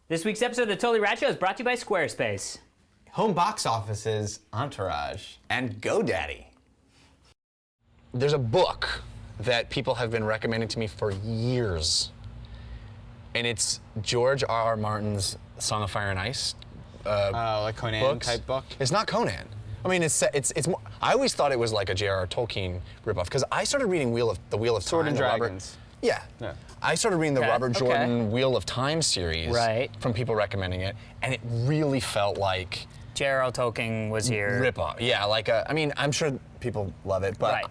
This week's episode of Totally Rad Show is brought to you by Squarespace. Home box offices, Entourage, and GoDaddy. There's a book that people have been recommending to me for years, and it's George R.R. Martin's Song of Fire and Ice. Like Conan type book? It's not Conan. I mean, it's more, I always thought it was like a J.R.R. Tolkien ripoff because I started reading the Wheel of Time. Sword and Dragons. Yeah. I started reading the Robert Jordan Wheel of Time series from people recommending it, and it really felt like J.R.R. Tolkien was here. Ripoff. Yeah, like I mean, I'm sure people love it, but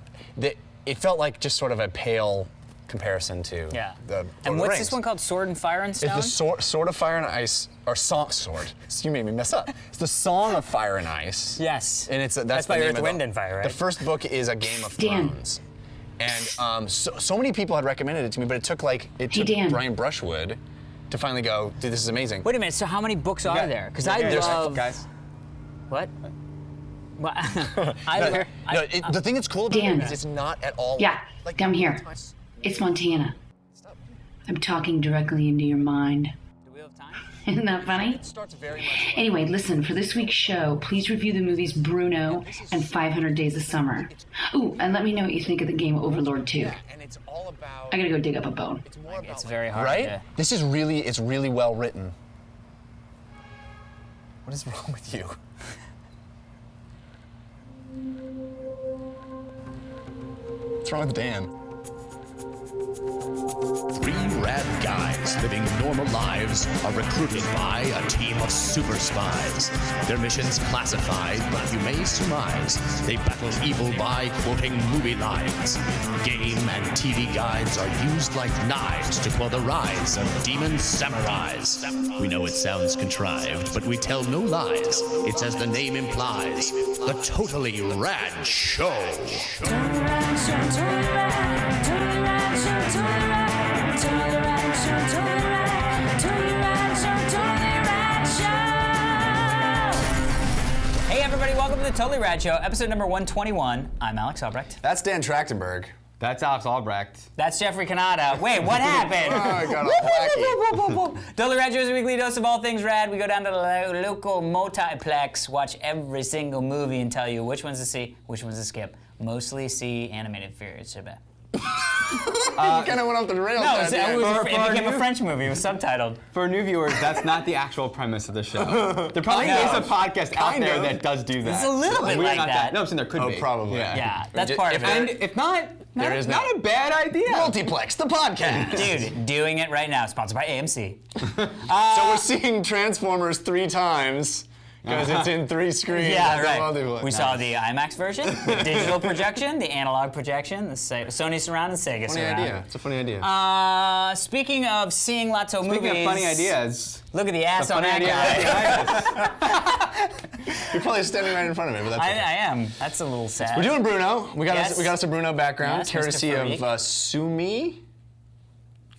it felt like just sort of a pale comparison to the And what's Rings. this one called? Sword and Fire and Stone? It's the Sword of Fire and Ice, or Sword. You made me mess up. It's the Song of Fire and Ice. Yes. And it's that's by Earth, Wind, and Fire, right? The first book is A Game of Thrones. And so many people had recommended it to me, but it took Brian Brushwood to finally go, dude, this is amazing. Wait a minute, so how many books are there? Because I love... Guys. What? The thing that's cool about it is it's not at all... Yeah, come here. It's Montana. I'm talking directly into your mind. Do we have time? Isn't that funny? Anyway, listen, for this week's show, please review the movies Bruno and 500 Days of Summer. Ooh, and let me know what you think of the game Overlord 2. I gotta go dig up a bone. It's very hard. Right? This is it's really well written. What is wrong with you? What's wrong with Dan? Three rad guys living normal lives are recruited by a team of super spies. Their missions classified, but you may surmise they battle evil by quoting movie lines. Game and TV guides are used like knives to quell the rise of demon samurais. We know it sounds contrived, but we tell no lies. It's as the name implies, the Totally Rad Show. Totally Rad Show, Totally Rad, Totally Rad Show, Totally Rad. Totally Rad Show, Totally Rad, Totally Rad Show, Totally Rad Show. Hey everybody, welcome to the Totally Rad Show, episode number 121. I'm Alex Albrecht. That's Dan Trachtenberg. That's Alex Albrecht. That's Jeffrey Canada. Wait, what happened? I got all wacky. Totally Rad Show is a weekly dose of all things rad. We go down to the local multiplex, watch every single movie and tell you which ones to see, which ones to skip. Mostly see animated fears. You kind of went off the rails. No, it became a French movie. It was subtitled. For new viewers, that's not the actual premise of the show. There probably is a podcast out there that does do that. It's a little bit like that. No, I'm saying there could be. Probably. Yeah, that's part of it. And if not, not a bad idea. Multiplex, the podcast. Dude, doing it right now. Sponsored by AMC. So we're seeing Transformers 3 times. Because it's in 3 screens. Yeah, right. We saw the IMAX version, the digital projection, the analog projection, the Sony Surround and Sega Funny Surround. idea. It's a funny idea. Speaking of seeing lots of movies. Speaking of funny ideas. Look at the ass on that guy. You're probably standing right in front of me, but that's okay. I am. That's a little sad. We're doing Bruno. We got Yes. us a Bruno background, Yes, courtesy Mr. of Sumi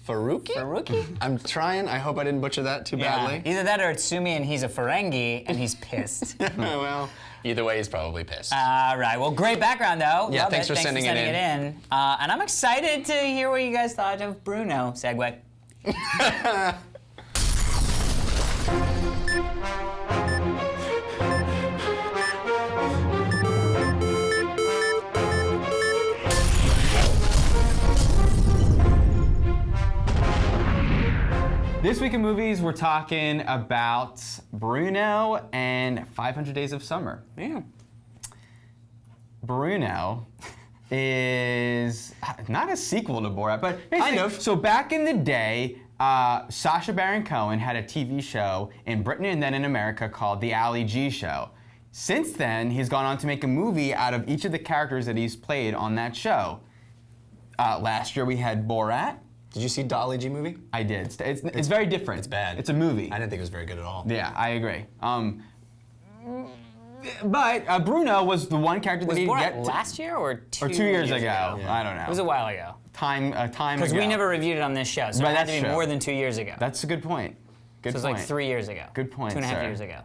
Faruqi? Faruqi? I'm trying. I hope I didn't butcher that too badly. Either that or it's Sumi and he's a Ferengi and he's pissed. Well, either way, he's probably pissed. All right. Well, great background though. Yeah, Love thanks for sending it in. And I'm excited to hear what you guys thought of Bruno. Segue. This week in movies, we're talking about Bruno and 500 Days of Summer. Yeah. Bruno is not a sequel to Borat, but Kind of. So back in the day, Sacha Baron Cohen had a TV show in Britain and then in America called The Ali G Show. Since then, he's gone on to make a movie out of each of the characters that he's played on that show. Last year we had Borat. Did you see the Ali G movie? I did. It's very different. It's bad. It's a movie. I didn't think it was very good at all. Yeah, I agree. But Bruno was the one character that Was he Borat last year or 2 years ago? Yeah. I don't know. It was a while ago. Time ago. Because we never reviewed it on this show, so Right, it had to that's be true. more than 2 years ago. That's a good point. Good So it was point. like 3 years ago. Good point, 2.5 sir. years ago.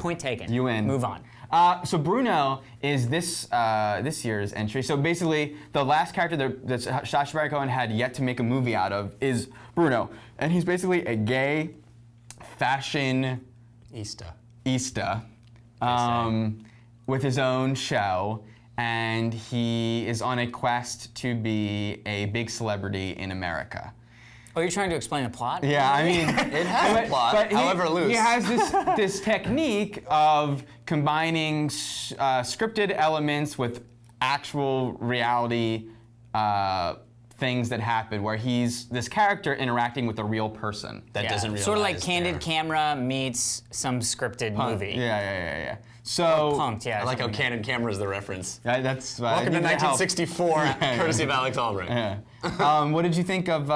Point taken. You win. Move on. So Bruno is this year's entry. So basically, the last character that Sacha Baron Cohen had yet to make a movie out of is Bruno, and he's basically a gay fashion ista, with his own show, and he is on a quest to be a big celebrity in America. Oh, you're trying to explain the plot? Yeah, I mean, It has a plot, however loose. He has this technique of combining scripted elements with actual reality things that happen, where he's this character interacting with a real person. That doesn't realize. Sort of like Candid Camera meets some scripted movie. Yeah. So Punked, yeah. I like how Candid Camera is the reference. that's Welcome to 1964, courtesy of Alex Albrecht. Yeah. What did you think of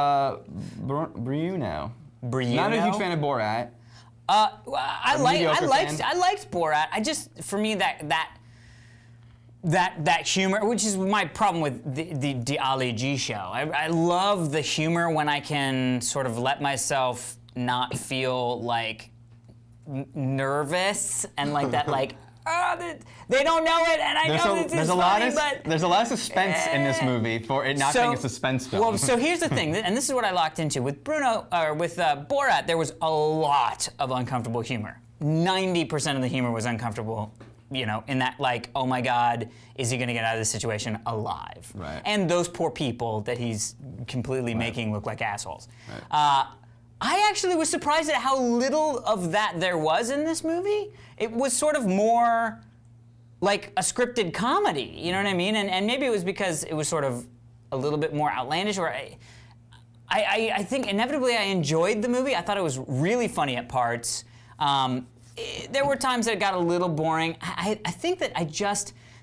Bruno? Bruno? Not a huge fan of Borat. I liked Borat. I just, for me, that humor, which is my problem with the Ali G show. I love the humor when I can sort of let myself not feel like nervous and like that, like, they don't know it, and I know this is funny, but there's a lot of suspense in this movie for it not being a suspense film. Well, so here's the thing, and this is what I locked into with Bruno, or with Borat. There was a lot of uncomfortable humor. 90% of the humor was uncomfortable. You know, in that, like, oh my God, is he gonna get out of this situation alive? Right. And those poor people that he's completely making look like assholes. Right. I actually was surprised at how little of that there was in this movie. It was sort of more like a scripted comedy, you know what I mean? And maybe it was because it was sort of a little bit more outlandish, or I think inevitably I enjoyed the movie. I thought it was really funny at parts. There were times that it got a little boring. I think that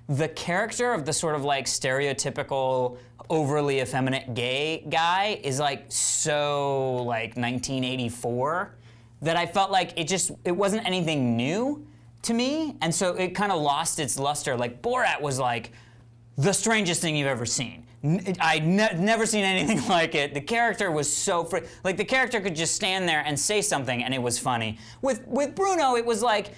the character of the sort of like stereotypical, overly effeminate gay guy is like so like 1984 that I felt like it wasn't anything new to me, and so it kind of lost its luster. Like Borat was like the strangest thing you've ever seen. I'd never seen anything like it. The character was so like the character could just stand there and say something and it was funny. With Bruno, it was like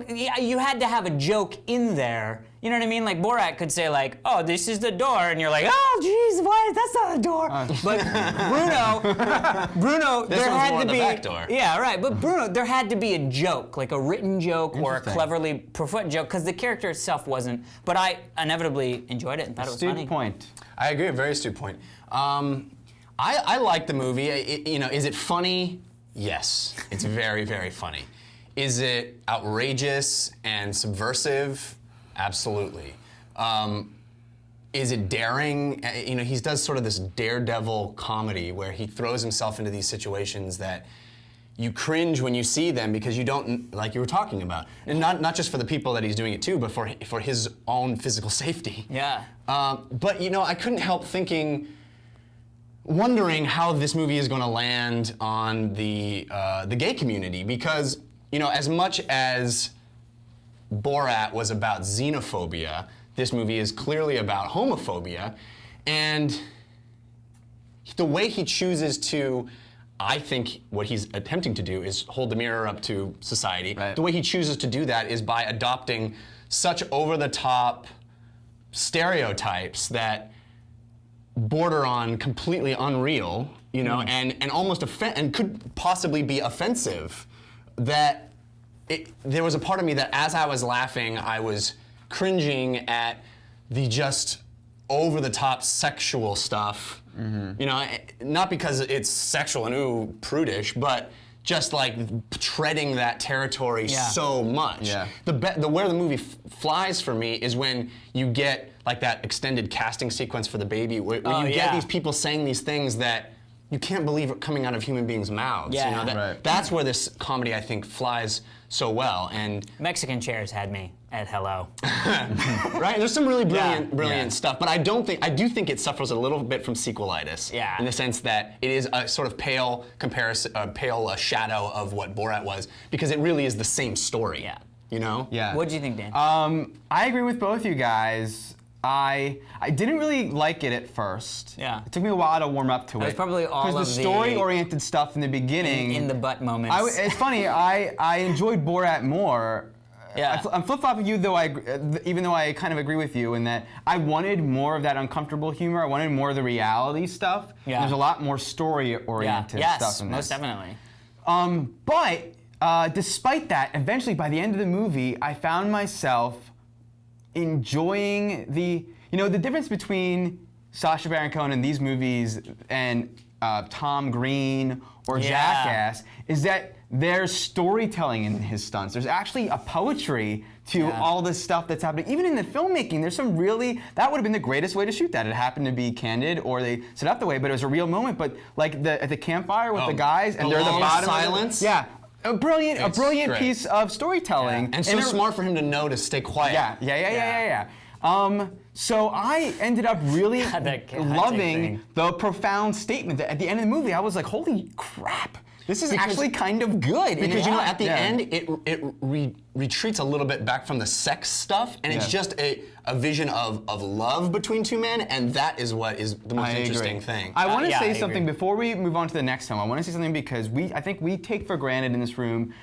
you had to have a joke in there. You know what I mean? Like Borat could say like, "Oh, this is the door," and you're like, "Oh, geez, why? That's not a door." But Bruno, This there one's had more to the be back door. Yeah, right. But Bruno, there had to be a joke, like a written joke or a cleverly put joke, because the character itself wasn't. But I inevitably enjoyed it and thought it was funny. Astute point. I agree, a very astute point. I like the movie. Is it funny? Yes, it's very, very funny. Is it outrageous and subversive? Absolutely. Is it daring? He does sort of this daredevil comedy where he throws himself into these situations that you cringe when you see them because you don't, like you were talking about, and not just for the people that he's doing it to, but for his own physical safety. Yeah. But I couldn't help wondering how this movie is going to land on the gay community, because as much as Borat was about xenophobia, this movie is clearly about homophobia, and the way he chooses to, I think what he's attempting to do is hold the mirror up to society. Right. The way he chooses to do that is by adopting such over-the-top stereotypes that border on completely unreal, and almost and could possibly be offensive. That there was a part of me that as I was laughing, I was cringing at the just over-the-top sexual stuff. Mm-hmm. Not because it's sexual and ooh, prudish, but just like treading that territory so much. Yeah. Where the movie flies for me is when you get like that extended casting sequence for the baby, where you get these people saying these things that you can't believe are coming out of human beings' mouths. Yeah. That's where this comedy, I think, flies so well. And Mexican chairs had me at hello. right, there's some really brilliant Yeah. stuff, but I do think it suffers a little bit from sequelitis. Yeah. In the sense that it is a sort of pale comparison, shadow of what Borat was, because it really is the same story. Yeah. Yeah. Yeah. What do you think, Dan? I agree with both you guys. I didn't really like it at first. Yeah. It took me a while to warm up to it. That was probably all because of the the story-oriented stuff in the beginning. in the butt moments. It's funny. I enjoyed Borat more. Yeah. I'm flip-flopping with you, even though I kind of agree with you in that I wanted more of that uncomfortable humor. I wanted more of the reality stuff. Yeah. There's a lot more story-oriented stuff in this. Most definitely. But despite that, eventually by the end of the movie, I found myself enjoying the difference between Sacha Baron Cohen in these movies and Tom Green or Jackass is that there's storytelling in his stunts. There's actually a poetry to all this stuff that's happening. Even in the filmmaking, there's some that would have been the greatest way to shoot that. It happened to be candid, or they set up the way, but it was a real moment. But like at the campfire with the guys, and they're at the bottom. Silence. A brilliant great. piece of storytelling. And so smart for him to know to stay quiet. Yeah. So I ended up really loving the profound statement that at the end of the movie, I was like, holy crap. This is actually kind of good. Because at the end, it retreats a little bit back from the sex stuff, and it's just a vision of love between two men, and that is what is the most interesting thing. I want to say I something agree. before we move on to the next film. I want to say something because I think we take for granted in this room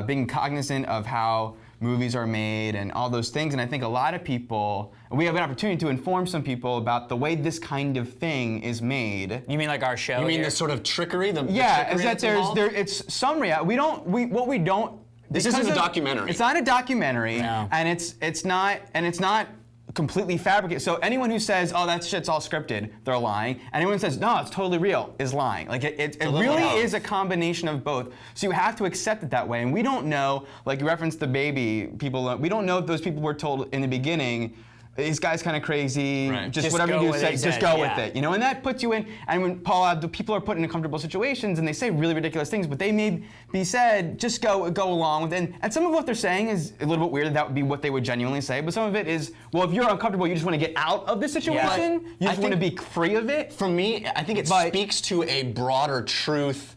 being cognizant of how movies are made and all those things, and I think a lot of people, we have an opportunity to inform some people about the way this kind of thing is made. You mean like our show? You mean here? the sort of trickery? The Is trickery that that's involved? it's some reality. What we don't. This isn't a documentary. It's not a documentary, No. and it's not completely fabricated. So anyone who says, "Oh, that shit's all scripted," they're lying. Anyone who says, "No, it's totally real," is lying. Like it really is a combination of both. So you have to accept it that way. And we don't know, like you referenced the baby people. We don't know if those people were told in the beginning, "This guy's kind of crazy. Right. Just Just whatever go you do, with say, it, just go yeah. with it." And that puts you in. And when the people are put in uncomfortable situations and they say really ridiculous things, but they may be said, just go along with it. And some of what they're saying is a little bit weird. That would be what they would genuinely say. But some of it is, well, if you're uncomfortable, you just want to get out of the situation. You just want to be free of it. For me, I think it speaks to a broader truth.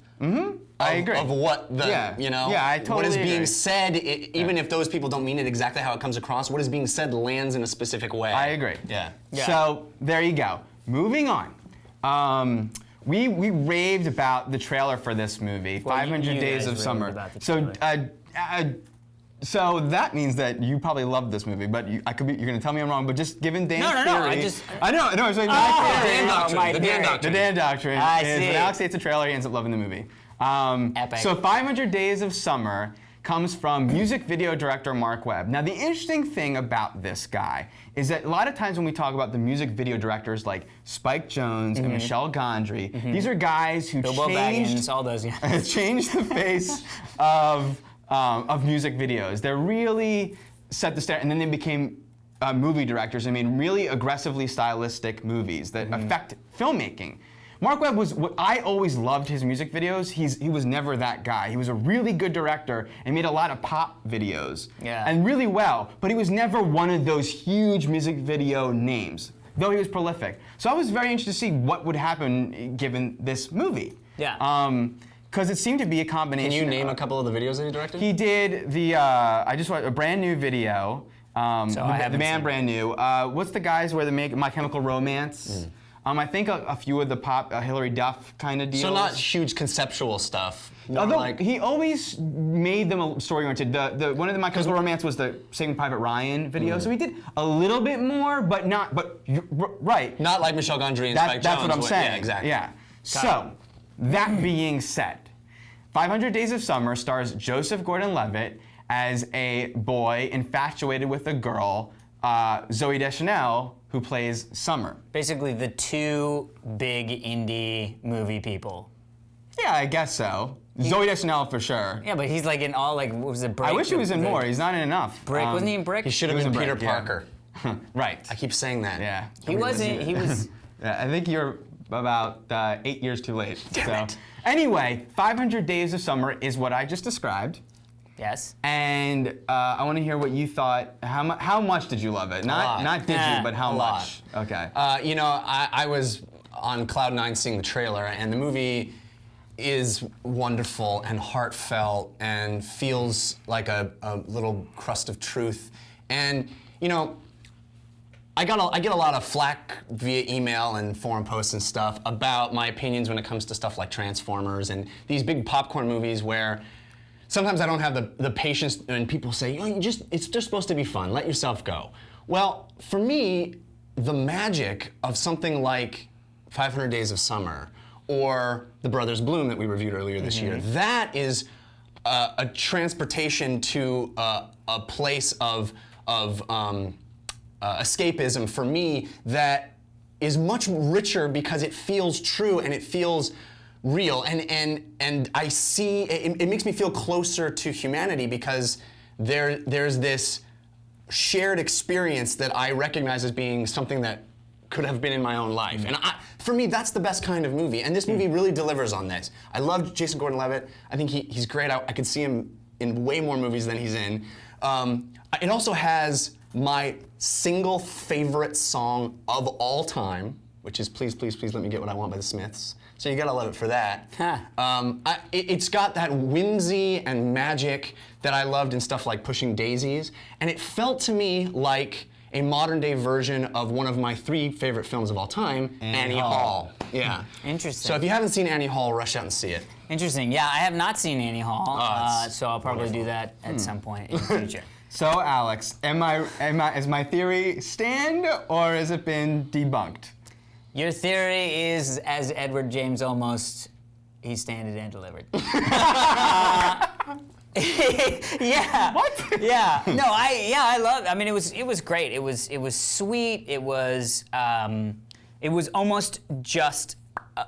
I agree. Of what the, I totally what is agree. being said, even if those people don't mean it exactly how it comes across, what is being said lands in a specific way. I agree. Yeah. So there you go. Moving on. We raved about the trailer for this movie, Well, 500 you Days guys of raved Summer. about the So trailer. so that means that you probably loved this movie, but you're going to tell me I'm wrong. But just given Dan's No, theory, I know. So Oh, my theory, Dan Doctrine, my the theory. Dan the Doctrine. Dan Doctrine I is see. when Alex hates a trailer, he ends up loving the movie. Epic. So 500 Days of Summer comes from music video director Mark Webb. Now the interesting thing about this guy is that a lot of times when we talk about the music video directors like Spike Jonze and Michel Gondry, these are guys who Bilbo changed Baggins, all those. Yeah. changed the face of music videos. They really set the standard, and then they became movie directors. I mean, really aggressively stylistic movies that affect filmmaking. Mark Webb I always loved his music videos. He was never that guy. He was a really good director and made a lot of pop videos. Yeah. And really well, but he was never one of those huge music video names, though he was prolific. So I was very interested to see what would happen given this movie. Yeah. Because it seemed to be a combination. Can you name a couple of the videos that he directed? He did I just watched a brand new video. I the haven't band seen brand new. What's the guys where they make My Chemical Romance? I think a few of the pop Hillary Duff kind of deals. So not huge conceptual stuff. more Although like, he always made them story-oriented. One of the My Chemical Romance was the Saving Private Ryan video, so he did a little bit more, but not. But right. not like Michel Gondry and Spike Jonze. That's what I'm saying. Yeah, exactly. Yeah. So, that being said, 500 Days of Summer stars Joseph Gordon-Levitt as a boy infatuated with a girl, Zooey Deschanel, who plays Summer. Basically, the two big indie movie people. Yeah, I guess so. Zooey Deschanel for sure. Yeah, but he's like in all like what was it? Brick? I wish he was in more. He's not in enough. Brick wasn't he in Brick? He should have He was been in Peter Brick, yeah. Parker. Right. I keep saying that. Yeah. He wasn't. He was. Yeah, I think you're about 8 years too late. Anyway, 500 Days of Summer is what I just described. Yes. And I want to hear what you thought. How much did you love it? Not did you, but how a much? lot. Okay. I was on cloud nine seeing the trailer, and the movie is wonderful and heartfelt and feels like a little crust of truth. And I get a lot of flack via email and forum posts and stuff about my opinions when it comes to stuff like Transformers and these big popcorn movies where sometimes I don't have the patience, and people say, it's just supposed to be fun, let yourself go. Well, for me, the magic of something like 500 Days of Summer or The Brothers Bloom that we reviewed earlier this year, that is a transportation to a place of escapism for me that is much richer because it feels true and it feels real, and I see it makes me feel closer to humanity because there's this shared experience that I recognize as being something that could have been in my own life. And for me, that's the best kind of movie. And this movie really delivers on this. I love Jason Gordon-Levitt. I think he's great. I could see him in way more movies than he's in. It also has my single favorite song of all time, which is Please, Please, Please Let Me Get What I Want by the Smiths. So you gotta love it for that. It's got that whimsy and magic that I loved in stuff like Pushing Daisies, and it felt to me like a modern day version of one of my 3 favorite films of all time, Annie Hall. Yeah. Interesting. So if you haven't seen Annie Hall, rush out and see it. Interesting. Yeah, I have not seen Annie Hall, It's so I'll probably do that at some point in the future. So Alex, is my theory stand or has it been debunked? Your theory is, as Edward James Olmos, he standed and delivered. Yeah. What? Yeah. No, I love. I mean, it was great. It was sweet. It was almost just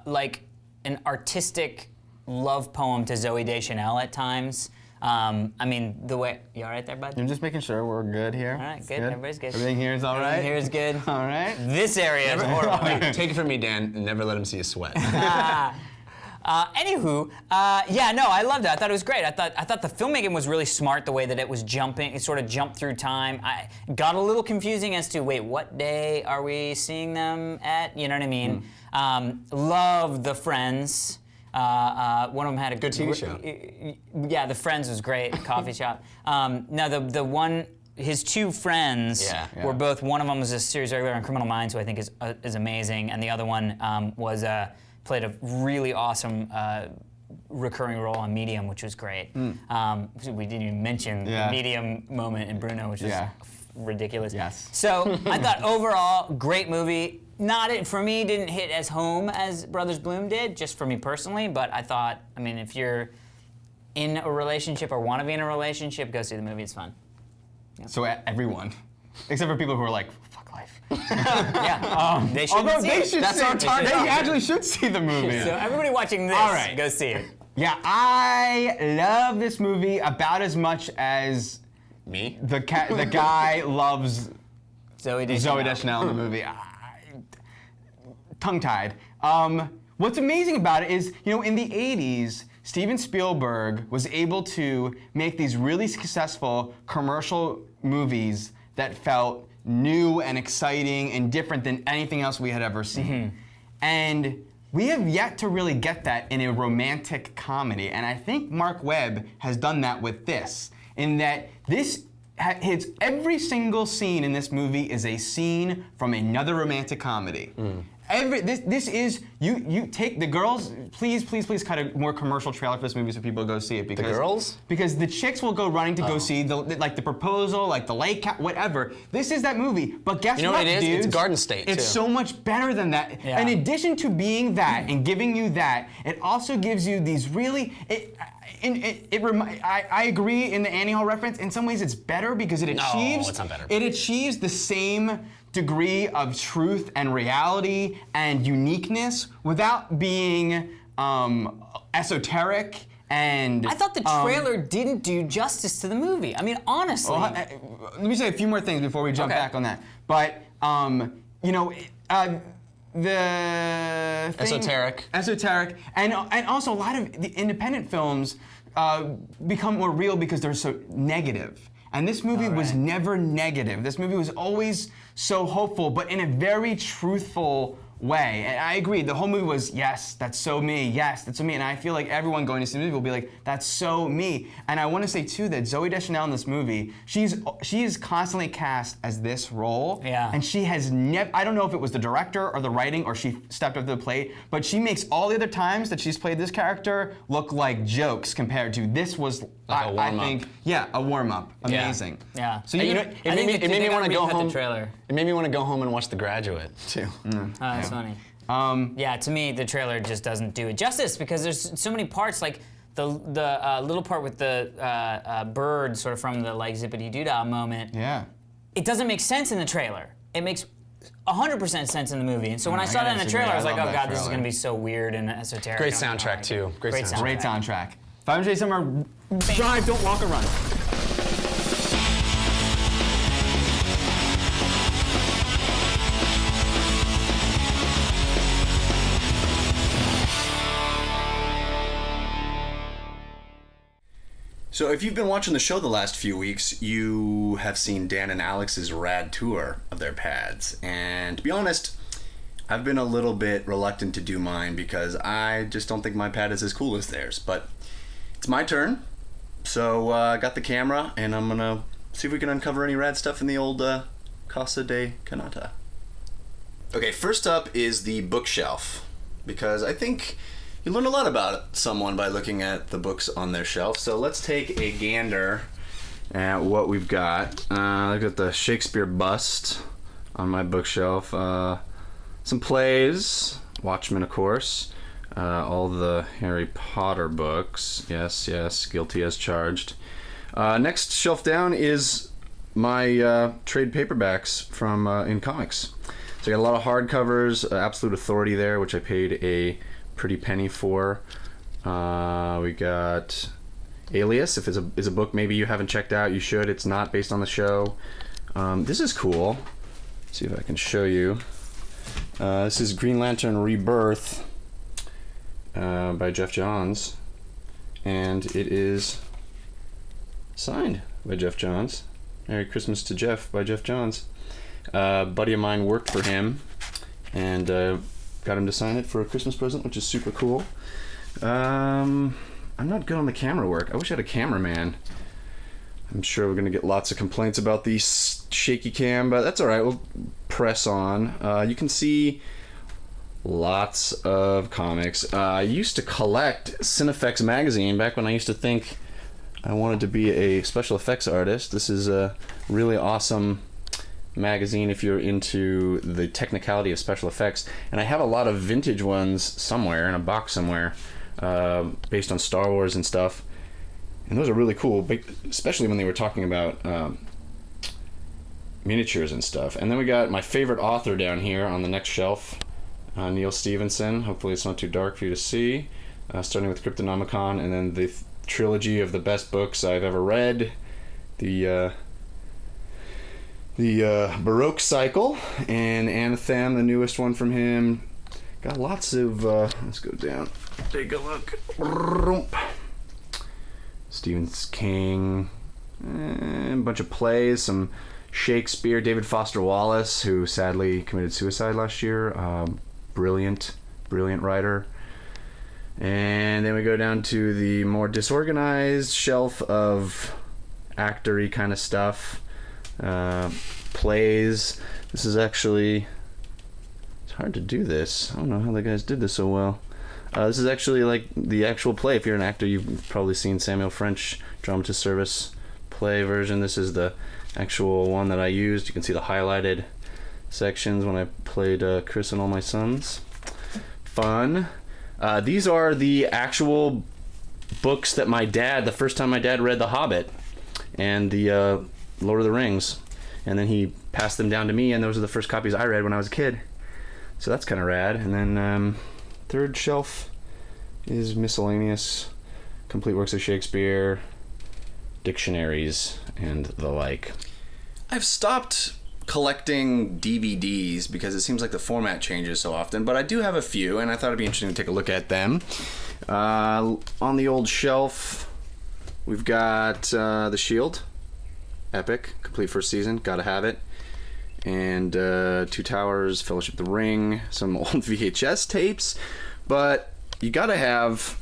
like an artistic love poem to Zooey Deschanel at times. I mean, the way you all right there, bud? I'm just making sure we're good here. All right, good. Everybody's good. Everything here is all right. Everything here is good. All right. This area is horrible. Take it from me, Dan, and never let him see you sweat. Anywho, yeah, no, I loved it. I thought it was great. I thought the filmmaking was really smart. The way that it was jumping, it sort of jumped through time. I got a little confusing as to wait, what day are we seeing them at? You know what I mean? Love the Friends. One of them had a good TV show. Yeah, The Friends was great. Coffee shop. No, the one. His 2 friends were both. One of them was a series regular on Criminal Minds, who I think is amazing, and the other one was played a really awesome recurring role on Medium, which was great. We didn't even mention the Medium moment in Bruno, which was ridiculous. Yes. So I thought overall, great movie. For me, didn't hit as home as Brothers Bloom did, just for me personally, but I thought, I mean, if you're in a relationship or want to be in a relationship, go see the movie, it's fun. Yeah. So everyone, except for people who are like, fuck life. Yeah, they should Although see they it. should That's see our it. target. They actually should see the movie. So everybody watching this, All right. go see it. Yeah, I love this movie about as much as Me? the guy loves Zooey Deschanel. Zooey Deschanel in the movie. Tongue-tied. What's amazing about it is, in the 80s, Steven Spielberg was able to make these really successful commercial movies that felt new and exciting and different than anything else we had ever seen. And we have yet to really get that in a romantic comedy. And I think Mark Webb has done that with this, in that this hits every single scene in this movie is a scene from another romantic comedy. This is you take the girls. Please cut a more commercial trailer for this movie so people go see it. Because the girls? Because the chicks will go running to go see the proposal, like the lake cat, whatever. This is that movie. But guess You know what it is? dudes? It's Garden State, It's too. so much better than that. Yeah. In addition to being that and giving you that, it also gives you these really. I agree in the Annie Hall reference. In some ways, it's better because it achieves. No, it's not better. It achieves the same degree of truth and reality and uniqueness without being esoteric and. I thought the trailer didn't do justice to the movie. I mean, honestly. Let me say a few more things before we jump back on that. But the thing, esoteric, and also a lot of the independent films become more real because they're so negative. And this movie was never negative. This movie was always so hopeful, but in a very truthful way. And I agree, the whole movie was, yes, that's so me, yes, that's so me. And I feel like everyone going to see the movie will be like, that's so me. And I want to say too that Zooey Deschanel in this movie, she is constantly cast as this role. Yeah. And she has never, I don't know if it was the director or the writing or she stepped up to the plate, but she makes all the other times that she's played this character look like jokes compared to this was, Like a I warm-up. think, yeah, a warm-up. Amazing. Yeah. So And you you know, know, it made me want to go home. The trailer. It made me want to go home and watch The Graduate too. Oh, that's funny. Yeah, to me, the trailer just doesn't do it justice because there's so many parts, like the little part with the bird, sort of from the like zippity doo dah moment. yeah. It doesn't make sense in the trailer. It makes 100% sense in the movie. And so when I saw that in the trailer, I was like, oh god, this is gonna be so weird and esoteric. Great I'm not soundtrack like too. it. Great soundtrack. Great soundtrack. 500 Days of Summer, drive, don't walk or run. So if you've been watching the show the last few weeks, you have seen Dan and Alex's rad tour of their pads. And to be honest, I've been a little bit reluctant to do mine because I just don't think my pad is as cool as theirs. But it's my turn. So I got the camera and I'm gonna see if we can uncover any rad stuff in the old Casa de Canata. Okay, first up is the bookshelf, because I think you learn a lot about someone by looking at the books on their shelf. So let's take a gander at what we've got. Look at the Shakespeare bust on my bookshelf. Some plays, Watchmen, of course. All the Harry Potter books. Yes, yes, guilty as charged. Next shelf down is my trade paperbacks from in comics. So I got a lot of hardcovers, Absolute Authority there, which I paid a pretty penny for. We got Alias, if it's a book maybe you haven't checked out, you should. It's not based on the show. This is cool. Let's see if I can show you. This is Green Lantern Rebirth by Jeff Johns, and it is signed by Jeff Johns. Merry Christmas to Jeff by Jeff Johns. A buddy of mine worked for him and got him to sign it for a Christmas present, which is super cool. I'm not good on the camera work. I wish I had a cameraman. I'm sure we're gonna get lots of complaints about the shaky cam, but that's all right. We'll press on. You can see lots of comics. I used to collect Cinefex magazine back when I used to think I wanted to be a special effects artist. This is a really awesome magazine if you're into the technicality of special effects. And I have a lot of vintage ones somewhere in a box somewhere, based on Star Wars and stuff. And those are really cool, especially when they were talking about miniatures and stuff. And then we got my favorite author down here on the next shelf, Neil Stevenson. Hopefully it's not too dark for you to see. Starting with Cryptonomicon, and then the trilogy of the best books I've ever read. The Baroque Cycle and Anthem, the newest one from him. Got lots of, let's go down, take a look. Stephen King, a bunch of plays, some Shakespeare, David Foster Wallace, who sadly committed suicide last year. Brilliant writer. And then we go down to the more disorganized shelf of actor-y kind of stuff. Plays. This is actually, it's hard to do this. I don't know how the guys did this so well. This is actually like the actual play. If you're an actor, you've probably seen Samuel French Dramatist Service play version. This is the actual one that I used. You can see the highlighted sections when I played Chris and All My Sons. Fun. These are the actual books that my dad, the first time my dad read The Hobbit and the Lord of the Rings, and then he passed them down to me, and those are the first copies I read when I was a kid. So that's kind of rad. And then third shelf is miscellaneous, complete works of Shakespeare, dictionaries, and the like. I've stopped collecting DVDs because it seems like the format changes so often, but I do have a few, and I thought it'd be interesting to take a look at them. On the old shelf, we've got The Shield, epic, complete first season, gotta have it. and Two Towers, Fellowship of the Ring, some old VHS tapes, but you gotta have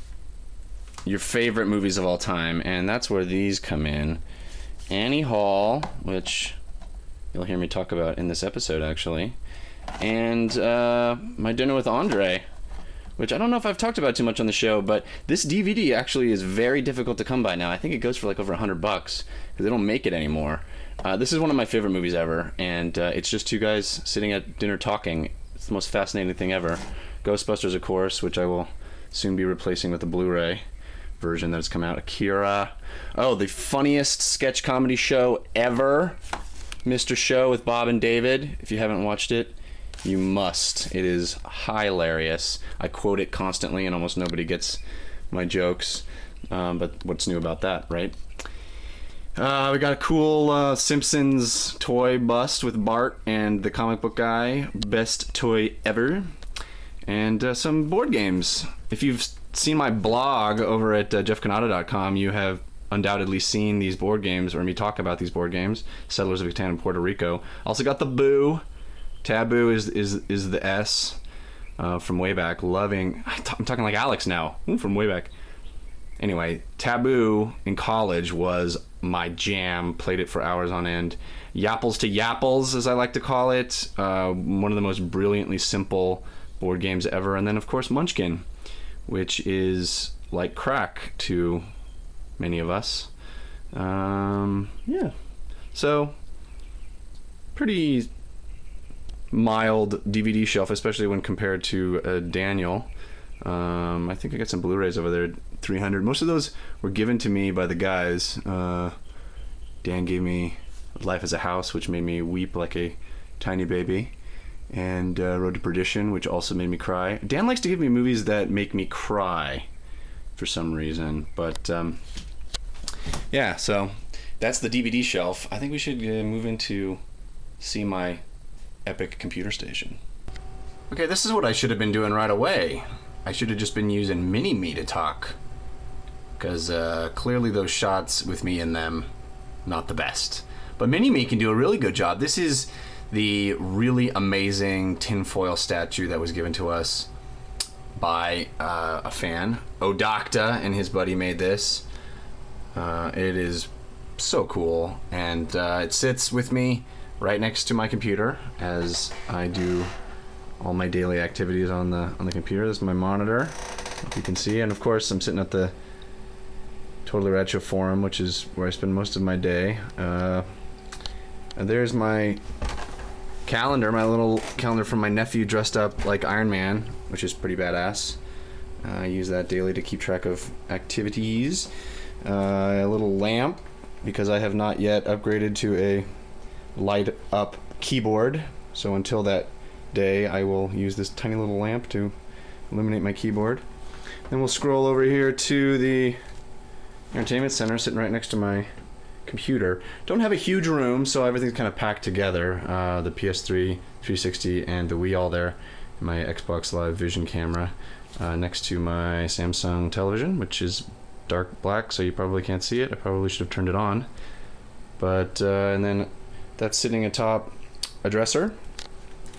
your favorite movies of all time, and that's where these come in. Annie Hall, which you'll hear me talk about in this episode, actually, and My Dinner with Andre, which I don't know if I've talked about too much on the show, but this DVD actually is very difficult to come by now. I think it goes for like over $100 because they don't make it anymore. This is one of my favorite movies ever, and it's just two guys sitting at dinner talking. It's the most fascinating thing ever. Ghostbusters, of course, which I will soon be replacing with the Blu-ray version that's come out. Akira. Oh, the funniest sketch comedy show ever, Mr. Show with Bob and David. If you haven't watched it, you must. It is hilarious. I quote it constantly and almost nobody gets my jokes. But what's new about that, right? We got a cool Simpsons toy bust with Bart and the comic book guy. Best toy ever. And some board games. If you've seen my blog over at jeffcanada.com, you have undoubtedly seen these board games, or me talk about these board games. Settlers of Catan and Puerto Rico. Also got the Boo. Taboo is the S from way back. Loving. I'm talking like Alex now. From way back. Anyway, Taboo in college was my jam. Played it for hours on end. Yapples to Yapples, as I like to call it. One of the most brilliantly simple board games ever. And then, of course, Munchkin, which is like crack to many of us. Yeah. So, pretty mild DVD shelf, especially when compared to Daniel. I think I got some Blu-rays over there, 300. Most of those were given to me by the guys. Dan gave me Life as a House, which made me weep like a tiny baby, and Road to Perdition, which also made me cry. Dan likes to give me movies that make me cry for some reason, but yeah, so that's the DVD shelf. I think we should move into see my epic computer station. Okay, this is what I should have been doing right away. I should have just been using Mini-Me to talk, because clearly those shots with me in them, not the best. But Mini-Me can do a really good job. This is the really amazing tinfoil statue that was given to us by a fan. Odocta and his buddy made this. It is so cool, and it sits with me right next to my computer as I do all my daily activities on the computer. This is my monitor, if you can see, and of course I'm sitting at the Totally Rad Show forum, which is where I spend most of my day. And there's my calendar, my little calendar from my nephew dressed up like Iron Man, which is pretty badass. I use that daily to keep track of activities. A little lamp, because I have not yet upgraded to a light up keyboard, so until that day I will use this tiny little lamp to illuminate my keyboard. Then we'll scroll over here to the entertainment center, sitting right next to my computer. Don't have a huge room, so everything's kind of packed together. The PS3, 360, and the Wii all there. My Xbox Live Vision camera next to my Samsung television, which is dark black, so you probably can't see it. I probably should have turned it on. But and then that's sitting atop a dresser,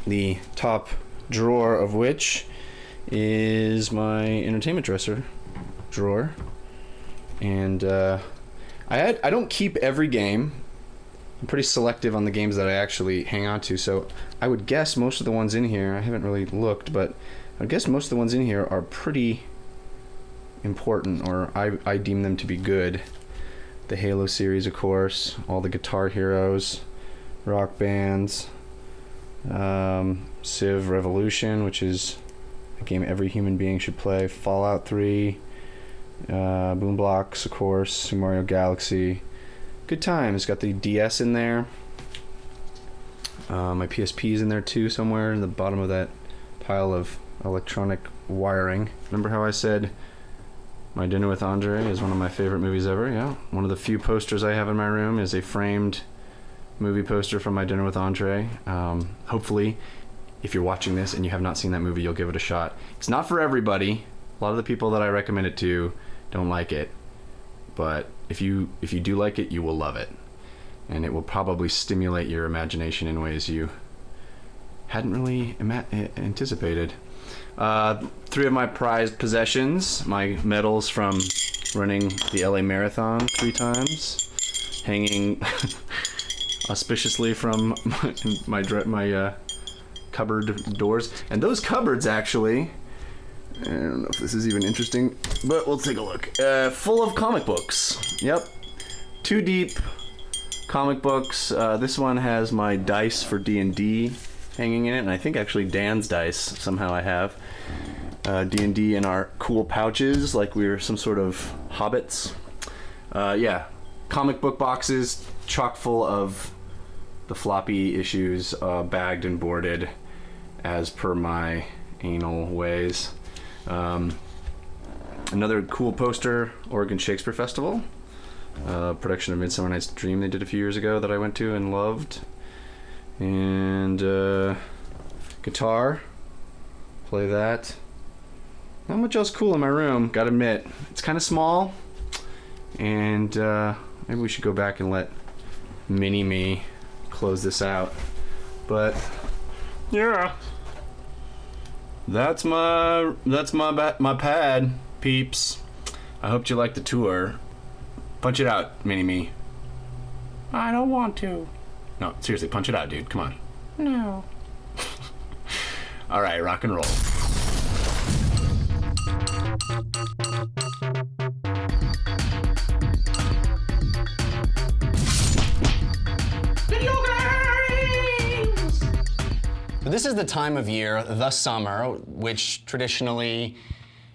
the top drawer of which is my entertainment dresser drawer. And I don't keep every game. I'm pretty selective on the games that I actually hang on to, so I would guess most of the ones in here, I haven't really looked, but I guess most of the ones in here are pretty important, or I deem them to be good. The Halo series, of course, all the Guitar Heroes, Rock Bands, Civ Revolution, which is a game every human being should play, Fallout 3, Boom Blocks, of course, Super Mario Galaxy. Good times. Got the DS in there. My PSP's in there too, somewhere in the bottom of that pile of electronic wiring. Remember how I said My Dinner with Andre is one of my favorite movies ever? Yeah. One of the few posters I have in my room is a framed movie poster from My Dinner with Andre. Hopefully, if you're watching this and you have not seen that movie, you'll give it a shot. It's not for everybody. A lot of the people that I recommend it to don't like it, but if you do like it, you will love it. and it will probably stimulate your imagination in ways you hadn't really anticipated. 3 of my prized possessions, my medals from running the LA Marathon 3 times, hanging auspiciously from my cupboard doors. And those cupboards actually, I don't know if this is even interesting, but we'll take a look. Full of comic books. Yep. 2 deep comic books. This one has my dice for D&D hanging in it, and I think actually Dan's dice somehow I have. D&D in our cool pouches like we were some sort of hobbits. Yeah, comic book boxes chock full of the floppy issues, bagged and boarded as per my anal ways. Another cool poster, Oregon Shakespeare Festival, production of Midsummer Night's Dream they did a few years ago that I went to and loved. And guitar, play that. Not much else cool in my room, gotta admit. It's kind of small, and maybe we should go back and let Mini-Me close this out. But yeah, that's my pad, peeps. I hope you liked the tour. Punch it out, Mini-Me. I don't want to. No, seriously, punch it out, dude. Come on. No. All right, rock and roll. Video games! This is the time of year, the summer, which traditionally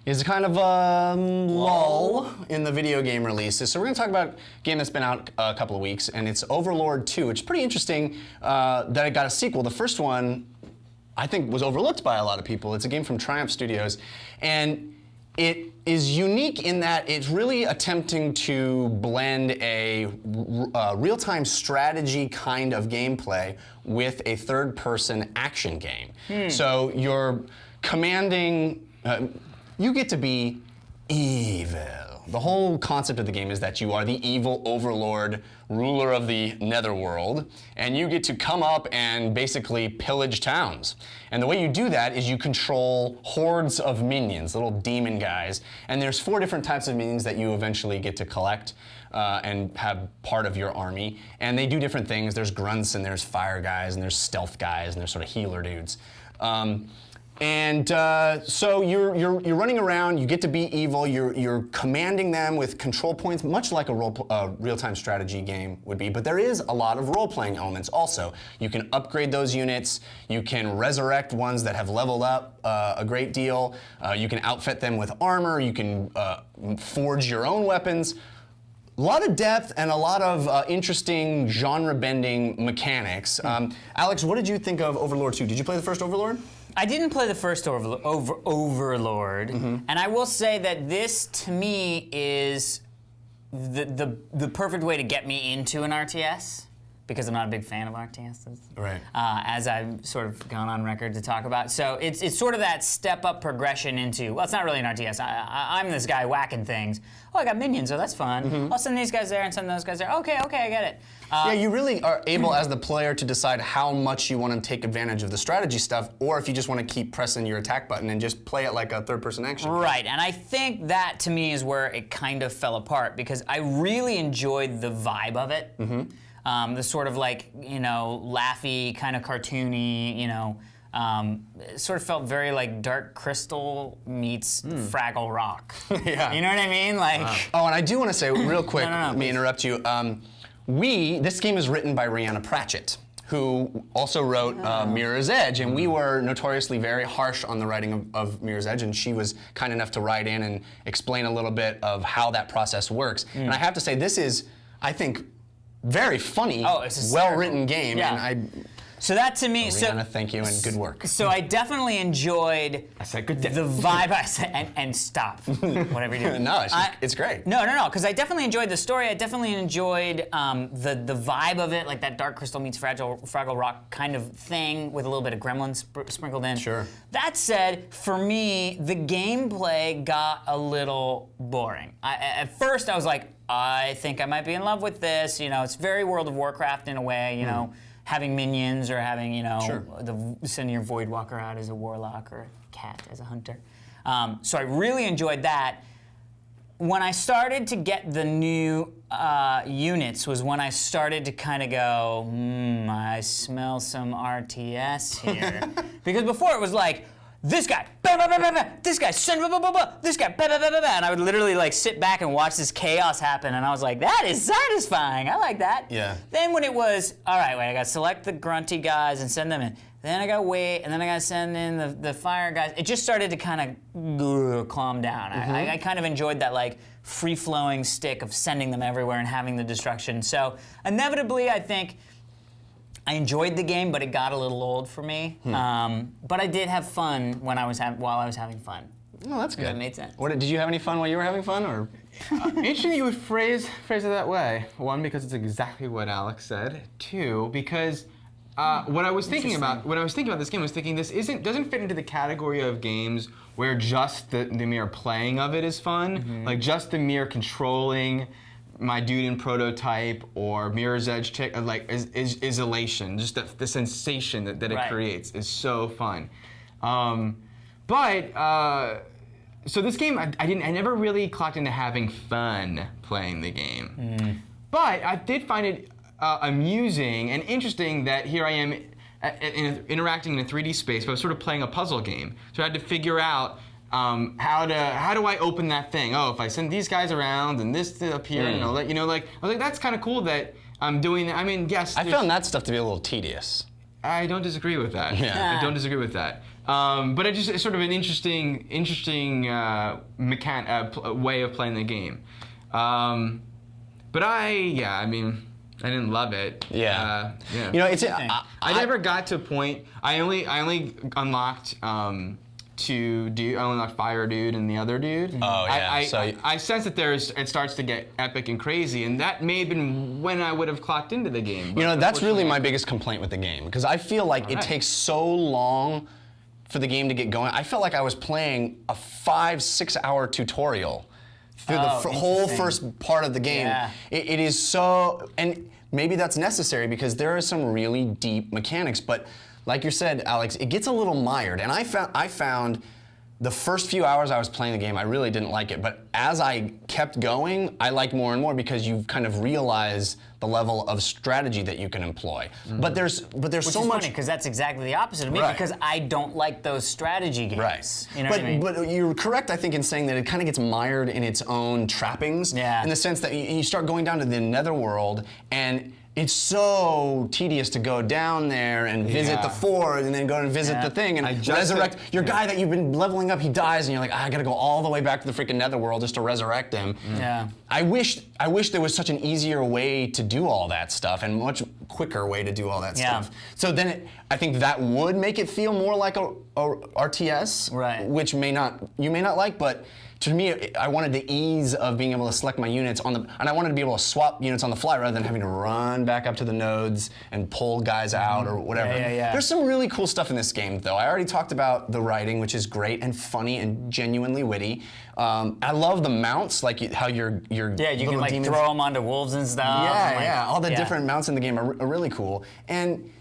is kind of a lull in the video game releases. So we're gonna talk about a game that's been out a couple of weeks, and it's Overlord 2, which is pretty interesting that it got a sequel. The first one, I think, was overlooked by a lot of people. It's a game from Triumph Studios, and it is unique in that it's really attempting to blend a real-time strategy kind of gameplay with a third-person action game. So you're commanding, you get to be evil. The whole concept of the game is that you are the evil overlord, ruler of the netherworld, and you get to come up and basically pillage towns. And the way you do that is you control hordes of minions, little demon guys, and there's 4 different types of minions that you eventually get to collect and have part of your army. And they do different things. There's grunts, and there's fire guys, and there's stealth guys, and there's sort of healer dudes. So you're running around. You get to be evil. You're commanding them with control points, much like a real-time strategy game would be. But there is a lot of role-playing elements also. You can upgrade those units. You can resurrect ones that have leveled up a great deal. You can outfit them with armor. You can forge your own weapons. A lot of depth and a lot of interesting genre-bending mechanics. Alex, what did you think of Overlord 2? Did you play the first Overlord? I didn't play the first Overlord, and I will say that this, to me, is the perfect way to get me into an RTS, because I'm not a big fan of RTSs. Right. As I've sort of gone on record to talk about. So it's sort of that step-up progression into, well, it's not really an RTS. I'm this guy whacking things. Oh, I got minions, oh, that's fun. I'll send these guys there and send those guys there. Okay, I get it. Yeah, you really are able as the player to decide how much you want to take advantage of the strategy stuff, or if you just want to keep pressing your attack button and just play it like a third-person action. Right, and I think that to me is where it kind of fell apart, because I really enjoyed the vibe of it. The sort of like, laughy, kind of cartoony, it sort of felt very like Dark Crystal meets Fraggle Rock. Yeah. You know what I mean? Like. Oh, and I do want to say real quick, let me please. interrupt you. This game is written by Rhianna Pratchett, who also wrote Mirror's Edge, and we were notoriously very harsh on the writing of Mirror's Edge, and she was kind enough to write in and explain a little bit of how that process works. And I have to say, this is, I think, very funny, well-written game. Yeah. And So that to me, Rihanna, thank you and good work. So I definitely enjoyed I said good day. the vibe. I said, and stop, whatever you do. No, it's great. No, because I definitely enjoyed the story. I definitely enjoyed the vibe of it, like that Dark Crystal meets Fraggle Rock kind of thing with a little bit of Gremlins sprinkled in. Sure. That said, for me, the gameplay got a little boring. At first, I was like, I think I might be in love with this. You know, it's very World of Warcraft in a way. You know, having minions or having sending your Voidwalker out as a warlock or a cat as a hunter. So I really enjoyed that. When I started to get the new units was when I started to kind of go, I smell some RTS here. Because before it was like, this guy, bah, bah, bah, bah, bah, this guy, bah, bah, bah, bah, this guy, bah, bah, bah, bah, bah, and I would literally like sit back and watch this chaos happen, and I was like, that is satisfying. I like that. Yeah. Then when it was, all right, wait, I got to select the grunty guys and send them in. Then I got to wait, and then I got to send in the fire guys. It just started to kind of calm down. I kind of enjoyed that like free-flowing stick of sending them everywhere and having the destruction. So inevitably, I think I enjoyed the game, but it got a little old for me. But I did have fun while I was having fun. Oh, that's good. That made sense. Did you have any fun while you were having fun, or? Interesting that you would phrase it that way. One, because it's exactly what Alex said. Two, because what I was thinking about this game was thinking this doesn't fit into the category of games where just the mere playing of it is fun, like just the mere controlling my dude in Prototype or Mirror's Edge, is elation. Just the sensation that it creates is so fun. So this game, I never really clocked into having fun playing the game. But I did find it amusing and interesting that here I am interacting in a 3D space, but I was sort of playing a puzzle game. So I had to figure out how do I open that thing? Oh, if I send these guys around and this up here, and I'll let you know. Like I was like, that's kind of cool that I'm doing that. I mean, yes. I found that stuff to be a little tedious. I don't disagree with that. Yeah. I don't disagree with that. But it's sort of an interesting way of playing the game. But I didn't love it. Yeah. Yeah. You know, I never got to a point. I only unlocked two dude. I only unlocked Fire Dude and the other dude. Oh yeah. I sense that it starts to get epic and crazy, and that may have been when I would have clocked into the game. You know, that's really my biggest complaint with the game, because I feel like it takes so long for the game to get going. I felt like I was playing a 5-6 hour tutorial through the whole first part of the game. Yeah. It is so, and maybe that's necessary because there are some really deep mechanics, but like you said, Alex, it gets a little mired, and I found the first few hours I was playing the game, I really didn't like it, but as I kept going, I liked more and more because you kind of realize the level of strategy that you can employ. But there's Which so is much. funny, because that's exactly the opposite of me, because I don't like those strategy games. Right. You know what I mean? But you're correct, I think, in saying that it kind of gets mired in its own trappings. Yeah. In the sense that you start going down to the netherworld, and it's so tedious to go down there and visit the fort and then go and visit the thing and resurrect your guy that you've been leveling up. He dies, and you're like, I gotta go all the way back to the freaking netherworld just to resurrect him. Yeah. I wish there was such an easier way to do all that stuff and much quicker way to do all that stuff. So then I think that would make it feel more like a RTS, which you may not like, but to me, I wanted the ease of being able to select my units and I wanted to be able to swap units on the fly rather than having to run back up to the nodes and pull guys out or whatever. There's some really cool stuff in this game, though. I already talked about the writing, which is great and funny and genuinely witty. I love the mounts, like how your you little can like demons, throw them onto wolves and stuff. All the different mounts in the game are really cool. And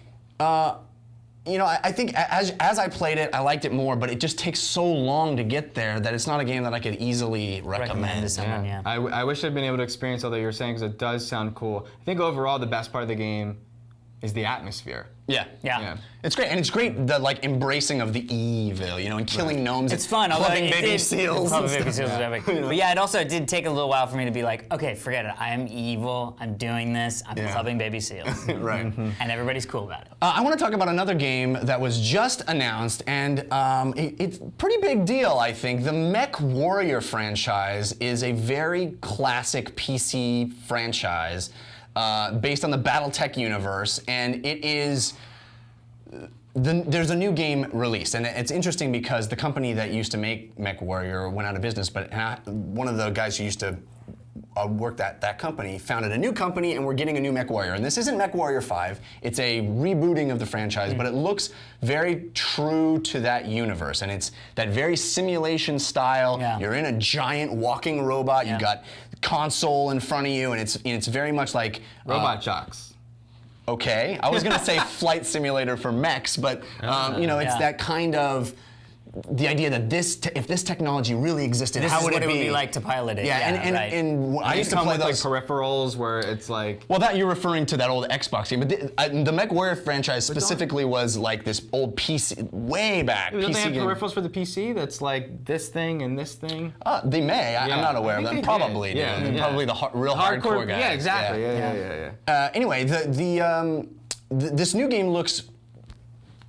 you know, I think as I played it, I liked it more, but it just takes so long to get there that it's not a game that I could easily recommend to someone. I wish I'd been able to experience all that you were saying, because it does sound cool. I think overall the best part of the game is the atmosphere. Yeah. It's great, and it's great the like embracing of the evil, you know, and killing gnomes. It's fun. Clubbing baby seals. Clubbing baby seals was epic. But yeah, it did take a little while for me to be like, okay, forget it. I am evil. I'm doing this. I'm clubbing baby seals. Right. And everybody's cool about it. I want to talk about another game that was just announced, and it's a pretty big deal, I think. The MechWarrior franchise is a very classic PC franchise based on the BattleTech universe, and it is there's a new game released, and it's interesting because the company that used to make MechWarrior went out of business, but one of the guys who used to worked at that company founded a new company, and we're getting a new MechWarrior. And this isn't MechWarrior 5, it's a rebooting of the franchise, but it looks very true to that universe, and it's that very simulation style. Yeah. You're in a giant walking robot, you've got console in front of you, and it's very much like Robot Jocks. Okay, I was gonna say flight simulator for mechs, but it's that kind of the idea that if this technology really existed, This how is would what it it be? would be like to pilot it. Yeah, right. and I used to play with those. like peripherals where it's like. Well, that you're referring to that old Xbox game, but the MechWarrior franchise specifically was like this old PC, way back Don't PC they have game. peripherals for the PC that's like this thing and this thing? They may. I'm not aware of think them. they Probably did. do. Yeah, They're yeah. probably the real hardcore guys. Yeah, exactly. Yeah. Anyway, this new game looks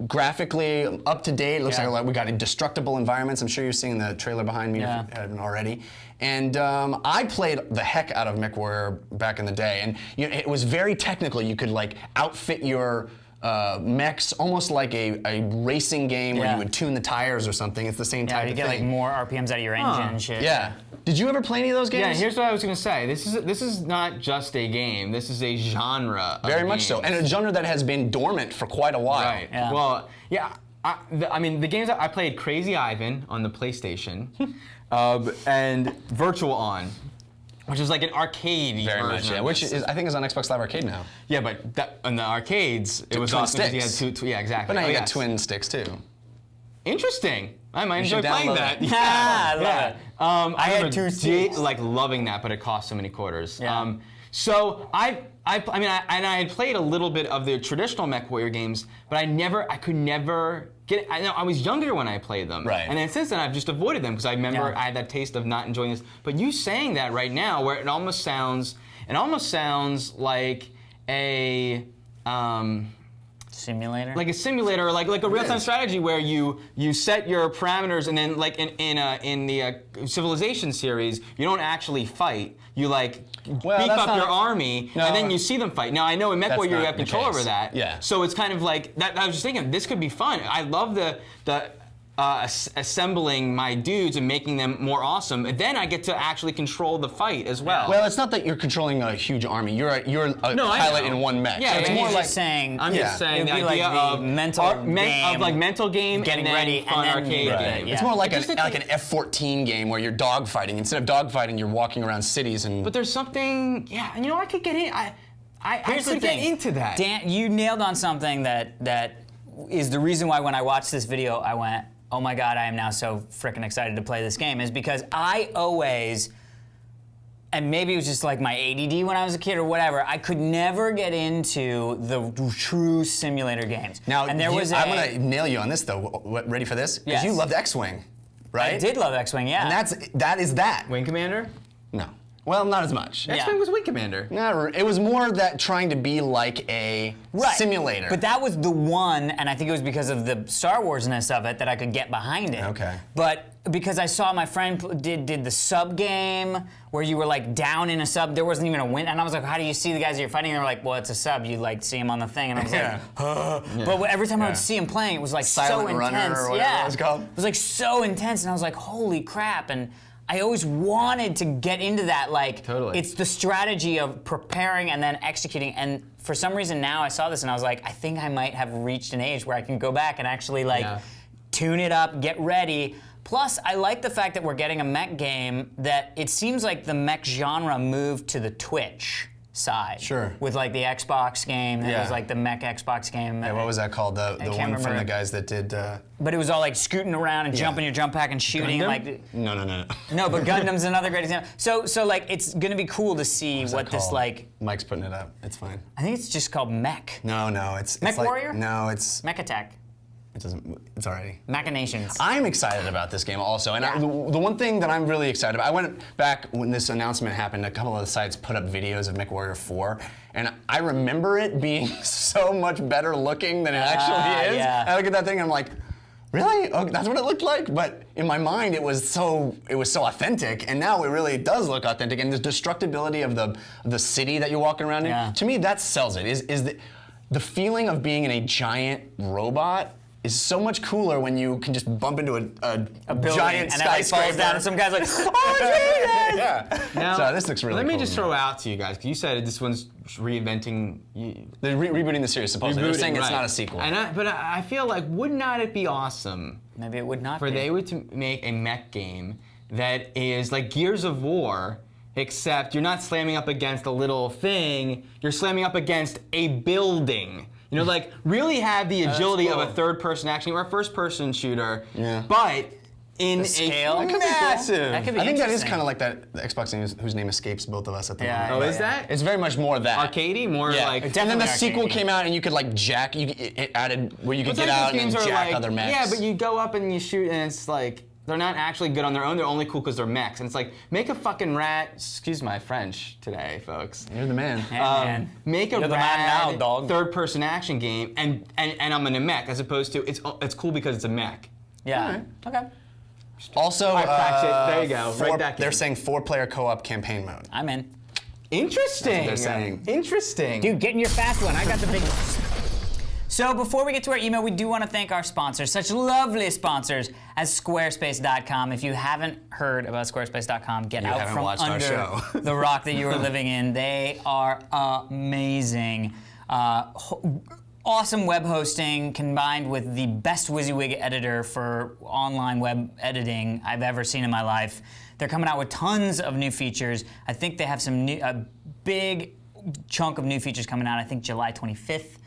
graphically up to date. It looks like we got indestructible environments. I'm sure you're seeing the trailer behind me if you haven't already. And I played the heck out of MechWarrior back in the day, and it was very technical. You could like outfit your mechs almost like a racing game where you would tune the tires or something. It's the same type you of get thing. like more RPMs out of your engine and shit. Yeah. Did you ever play any of those games? Yeah, here's what I was gonna say. This is not just a game. This is a genre. Of Very much so, games. and a genre that has been dormant for quite a while. Right. Yeah. Well, yeah. I mean, the games that I played, Crazy Ivan on the PlayStation, and Virtual On, which is like an arcade Very version much, yeah. of Which this. is, I think, is on Xbox Live Arcade now. Yeah, but in the arcades, it was twin awesome because you had sticks. two. Yeah, exactly. But now Oh, you yes. got twin sticks too. Interesting. I might should enjoy playing download that. it. I love it. I had remember two sticks. like loving that, but it cost so many quarters. Yeah. So I had played a little bit of the traditional MechWarrior games, but I could never get it. I was younger when I played them. Right. And then since then I've just avoided them because I remember I had that taste of not enjoying this. But you saying that right now, where it almost sounds like a Simulator? like a simulator, like a real-time strategy where you set your parameters, and then like in the Civilization series, you don't actually fight. You like beef that's up not your a- army, No. and then you see them fight. Now I know in MechWarrior you not have the control case. over that. Yeah. So it's kind of like that. I was just thinking this could be fun. I love the assembling my dudes and making them more awesome, and then I get to actually control the fight as well. Well, it's not that you're controlling a huge army. You're a No, I pilot know. in one mech. Yeah, so it's yeah, more He's like just saying. I'm just saying It'd the be like idea the of mental game, like mental game, getting and then ready, fun and then arcade right. game. Yeah. It's more like Just an F-14 game where you're dogfighting. Instead of dogfighting, you're walking around cities and. But there's something, I could get in. I Here's could the get thing. into that. Dan, you nailed on something that is the reason why when I watched this video, I went, oh my God, I am now so freaking excited to play this game, is because I always, and maybe it was just like my ADD when I was a kid or whatever, I could never get into the true simulator games. Now, and there was I'm going to nail you on this, though. Ready for this? Because Yes. you loved X-Wing, right? I did love X-Wing, yeah. And that is that. Wing Commander? No. Well, not as much. X-Wing was Wing Commander. It was more that trying to be like a simulator. But that was the one, and I think it was because of the Star Wars-ness of it that I could get behind it. Okay. But because I saw my friend did the sub game where you were like down in a sub, there wasn't even a win, and I was like, how do you see the guys that you're fighting? And they were like, well, it's a sub. You like see them on the thing, and I was like, But every time I would see him playing, it was like Silent so Runner intense. or whatever yeah, it was called. It was like so intense, and I was like, holy crap! And I always wanted to get into that, like, Totally. it's the strategy of preparing and then executing, and for some reason now I saw this and I was like, I think I might have reached an age where I can go back and actually, like, tune it up, get ready. Plus, I like the fact that we're getting a mech game that it seems like the mech genre moved to the Twitch side. Sure. With, like, the Xbox game, that Yeah. was, like, the mech Xbox game. Yeah, what was that called? The can't one from remember. the guys that did. But it was all, like, scooting around and jumping your jump pack and shooting, Gundam? like... No. No, but Gundam's another great example. So like, it's gonna be cool to see What's what that this called? like. Mike's putting it up. It's fine. I think it's just called Mech. No, it's MechWarrior? like, no, it's Mech Attack. it doesn't. It's already. Machinations. I'm excited about this game also, and the one thing that I'm really excited about, I went back when this announcement happened, a couple of the sites put up videos of MechWarrior 4, and I remember it being so much better looking than it actually is. yeah. I look at that thing and I'm like, really? Oh, that's what it looked like? But in my mind, it was so authentic, and now it really does look authentic, and the destructibility of the city that you're walking around in, to me, that sells it. the feeling of being in a giant robot is so much cooler when you can just bump into a building, giant and it like skyscraper. falls down, and some guy's like, "Oh Jesus!" Yeah. Now, so this looks really let cool. me just throw out to you guys, because you said this one's reinventing. They're rebooting the series, supposedly. They're saying it's right. not a sequel. But I feel like, would not it be awesome Maybe it would not for be. they would to make a mech game that is like Gears of War, except you're not slamming up against a little thing, you're slamming up against a building. You know, like really have the agility of a third-person action or a first-person shooter, but in scale? a That could be cool. massive. That could be I think that is interesting. kind of like that Xbox game whose name escapes both of us at the Yeah, moment. Oh, is that? It's very much more that. Arcadey? More like. and then the definitely sequel arcadey. came out, and you could like jack. It added where you could get Sometimes out those and games then are jack like, other mechs. yeah, but you go up and you shoot, and it's like they're not actually good on their own. They're only cool because they're mechs, and it's like make a fucking rat. Excuse my French today, folks. You're the man. Hey, man. Make a You're the man rad now, dog. third-person action game, and I'm in a mech, as opposed to it's cool because it's a mech. Yeah. Okay. Also, I cracked it. There you go. Right back in. They're saying 4-player co-op campaign mode. I'm in. Interesting. That's what they're saying. Interesting. Dude, get in your fast one. I got the big ones. So before we get to our email, we do want to thank our sponsors, such lovely sponsors as Squarespace.com. If you haven't heard about Squarespace.com, get out haven't from watched our under show. the rock that you are living in. They are amazing. Awesome web hosting combined with the best WYSIWYG editor for online web editing I've ever seen in my life. They're coming out with tons of new features. I think they have a big chunk of new features coming out, I think July 25th.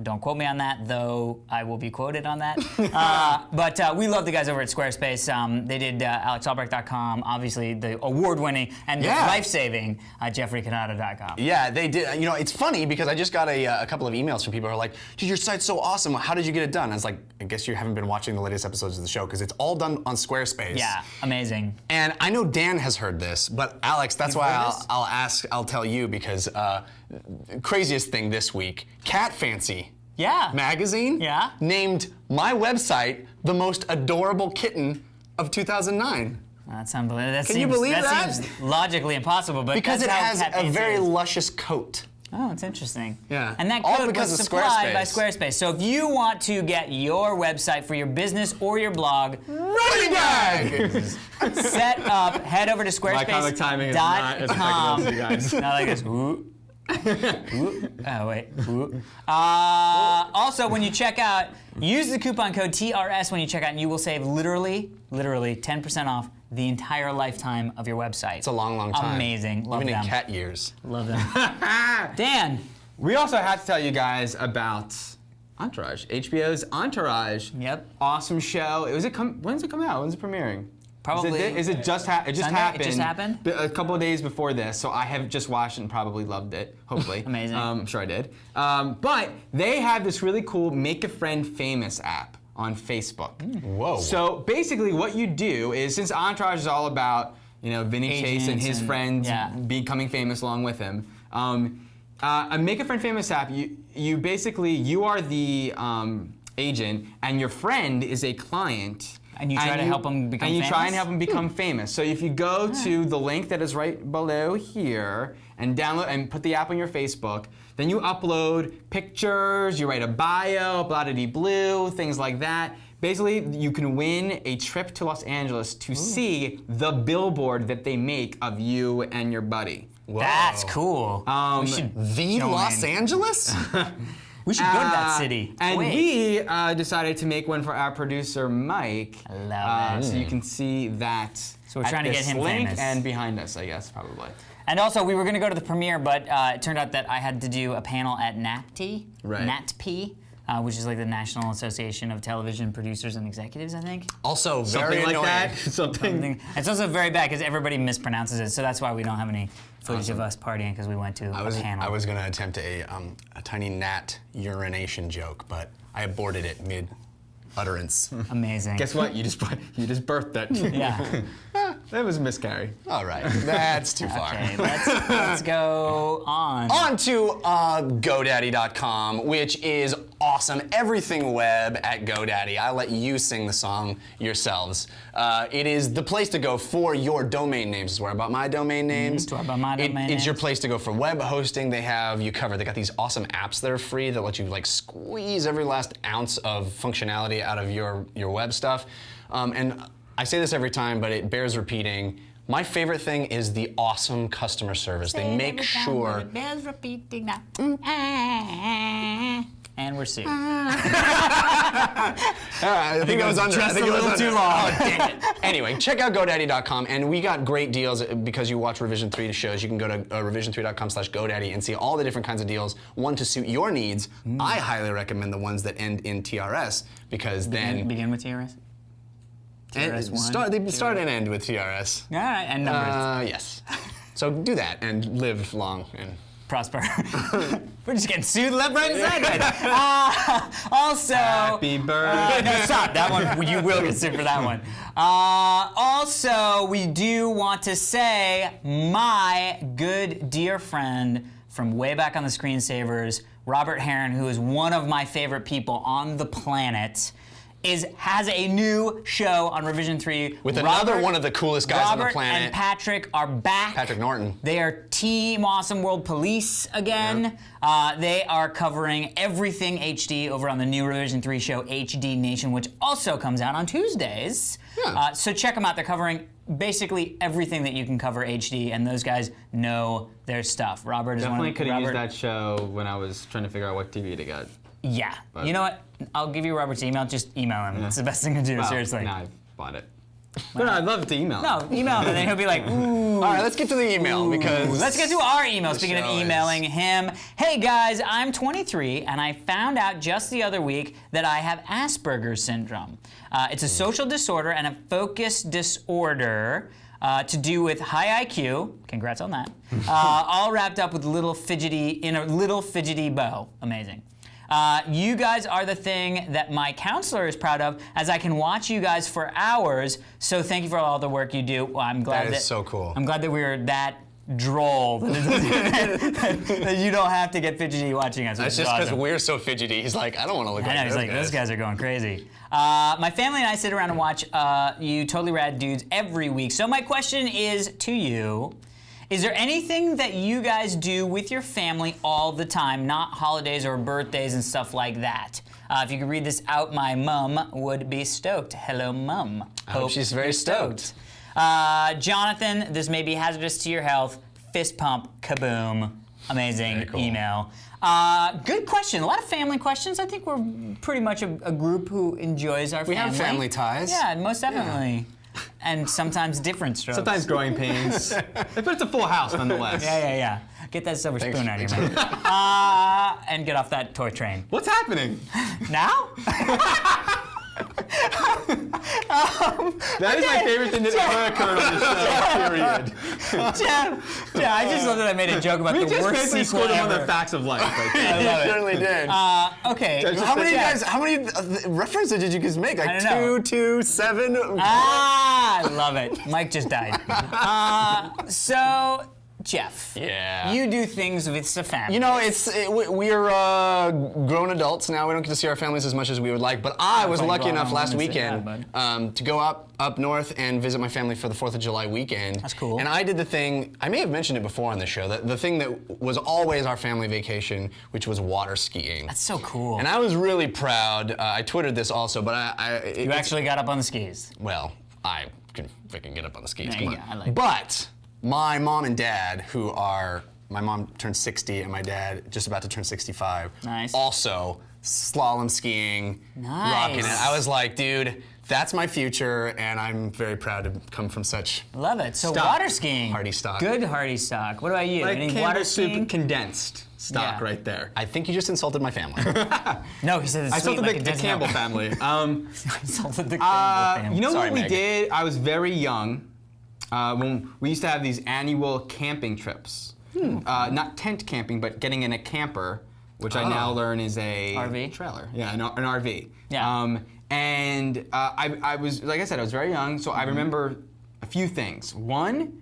Don't quote me on that, though I will be quoted on that. But we love the guys over at Squarespace. They did AlexAlbrecht.com, obviously the award-winning and life-saving JeffreyCanada.com. Yeah, they did. You know, it's funny because I just got a couple of emails from people who are like, dude, your site's so awesome. How did you get it done? I was like, I guess you haven't been watching the latest episodes of the show because it's all done on Squarespace. Yeah, amazing. And I know Dan has heard this, but Alex, that's You've why heard this? I'll tell you because craziest thing this week, Cat Fancy magazine named my website the most adorable kitten of 2009. That's unbelievable. Can you believe that? That seems logically impossible, but Because it that's has how Cat a Fancy very is. luscious coat. Oh, it's interesting. Yeah. And that All code because was of supplied by Squarespace. Squarespace. So if you want to get your website for your business or your blog Running gag! set up, head over to Squarespace.com. My comic timing is not as effective as you guys. Not like this. Ooh. Ooh. Oh, wait. Ooh. Also, when you check out, use the coupon code TRS when you check out, and you will save literally 10% off the entire lifetime of your website. It's a long, long time. Amazing. Love Even them. in cat years. Love them. Dan. We also have to tell you guys about Entourage, HBO's Entourage. Yep. Awesome show. When's it come out? When's it premiering? Probably. Is it just it just Sunday? happened? It just happened? A couple of days before this, so I have just watched it and probably loved it. Hopefully. Amazing. I'm sure I did. But they have this really cool Make a Friend Famous app on Facebook. Whoa. So basically, what you do is, since Entourage is all about Vinny Chase and Agents his and- friends yeah. becoming famous along with him. A Make a Friend Famous app, you basically, you are the agent and your friend is a client. And you try to help them become And you try famous? and help them become famous. So if you go to the link that is right below here and download and put the app on your Facebook, then you upload pictures, you write a bio, blah-de-dee-blue, things like that. Basically, you can win a trip to Los Angeles to see the billboard that they make of you and your buddy. Whoa. That's cool. We should The join. Los Angeles? We should go to that city. And Wait. we decided to make one for our producer, Mike. I love it. So you can see that. So we're trying to get him link famous. and behind us, I guess, probably. And also, we were going to go to the premiere, but it turned out that I had to do a panel at NATP, Right. NATP, which is like the National Association of Television Producers and Executives, I think. Also, very Something like annoying. that. Something. It's also very bad because everybody mispronounces it, so that's why we don't have any footage of us partying because we went to a panel. I was going to attempt a tiny gnat urination joke, but I aborted it mid-utterance. Amazing. Guess what? You just birthed that. Yeah. That was a miscarry. All right, that's too far. Okay, let's go on. On to GoDaddy.com, which is awesome. awesome everything web at GoDaddy. I'll let you sing the song yourselves. It is the place to go for your domain names. It's where about my domain names. It's where about my domain names. It's your place to go for web hosting. They have you covered. They got these awesome apps that are free that let you like squeeze every last ounce of functionality out of your web stuff. And I say this every time, but it bears repeating. My favorite thing is the awesome customer service. They make sure. And we're sued. I think that was under. Just a little too long. Oh, dang it. Anyway, check out GoDaddy.com, and we got great deals because you watch Revision 3 shows. You can go to revision3.com/GoDaddy and see all the different kinds of deals, one to suit your needs. I highly recommend the ones that end in TRS because then Begin with TRS? TRS one? they start and end with TRS. All right, and numbers. Yes. So do that and live long and Prosper. We're just getting sued left, right, and sideways. Also, Happy birthday. no, stop. That one, you will get sued for that one. Also, we do want to say my good dear friend from way back on the Screensavers, Robert Heron, who is one of my favorite people on the planet, has a new show on Revision 3. with another one of the coolest guys on the Robert planet. and Patrick are back. Patrick Norton. They are Team Awesome World Police again. They are covering everything HD over on the new Revision 3 show, HD Nation, which also comes out on Tuesdays. Yeah. So check them out. They're covering basically everything that you can cover HD, and those guys know their stuff. Robert is Definitely one. could have used Robert- that show when I was trying to figure out what TV to get. Yeah. You know what? I'll give you Robert's email. Just email him. It's the best thing to do. Well, Seriously. Now I've bought it. But I'd love to email. No, email him, and then he'll be like, ooh. All right, let's get to the email because Let's get to our email. Speaking of show is- emailing him, hey guys, I'm 23 and I found out just the other week that I have Asperger's syndrome. It's a social disorder and a focus disorder to do with high IQ. Congrats on that. All wrapped up with a little fidgety bow. Amazing. You guys are the thing that my counselor is proud of, as I can watch you guys for hours. So thank you for all the work you do. Well, I'm glad That is so cool. I'm glad that we were that droll that you don't have to get fidgety watching us. It's just because we're so fidgety. He's like, I don't want to look I like know, he's those like, guys. those guys are going crazy. My family and I sit around and watch you totally rad dudes every week. So my question is to you, is there anything that you guys do with your family all the time, not holidays or birthdays and stuff like that? If you could read this out, my mum would be stoked. Hello, mum. I hope she's very you're stoked. Jonathan, this may be hazardous to your health. Fist pump, kaboom. Amazing Very cool. email. Good question. A lot of family questions. I think we're pretty much a group who enjoys our family. We have family ties. Yeah, most definitely. And sometimes different strokes. Sometimes growing pains. But it's a full house nonetheless. Yeah. Get that silver spoon out of your mouth. And get off that toy train. What's happening? Now? That is my favorite thing that ever occurred on the show, period. Jeff, I just love that I made a joke about We the just worst basically sequel scored him on ever. the facts of life right there. I love it. certainly did. Okay. How many references did you guys make? Like I don't know. 2, 2, 7? I love it. Mike just died. So, Jeff. Yeah. You do things with the family. You know, we're grown adults now. We don't get to see our families as much as we would like. But I was quite lucky well, enough I last wouldn't say weekend that, to go up north and visit my family for the 4th of July weekend. That's cool. And I did the thing, I may have mentioned it before on the show, the thing that was always our family vacation, which was water skiing. That's so cool. And I was really proud. I Twittered this also, but You actually got up on the skis. well, I can freaking get up on the skis. Yeah, Come on. yeah, I like But my mom and dad, my mom turned 60 and my dad just about to turn 65. Nice. Also, slalom skiing, Nice. rocking it. I was like, dude, that's my future, and I'm very proud to come from such. Love it. So Stock. water skiing. Hardy stock. Good hardy stock. What about you? Like Any Campbell water soup skiing? condensed stock Yeah. right there. I think you just insulted my family. No, he said it's I sweet insulted like the it doesn't Campbell have- family. Insulted the Campbell family. You know Sorry, what we Meg. did? I was very young when we used to have these annual camping trips. Not tent camping, but getting in a camper, which I now learn is a RV? trailer. Yeah, an RV. Yeah. And I was, like I said, I was very young, so I remember a few things. One,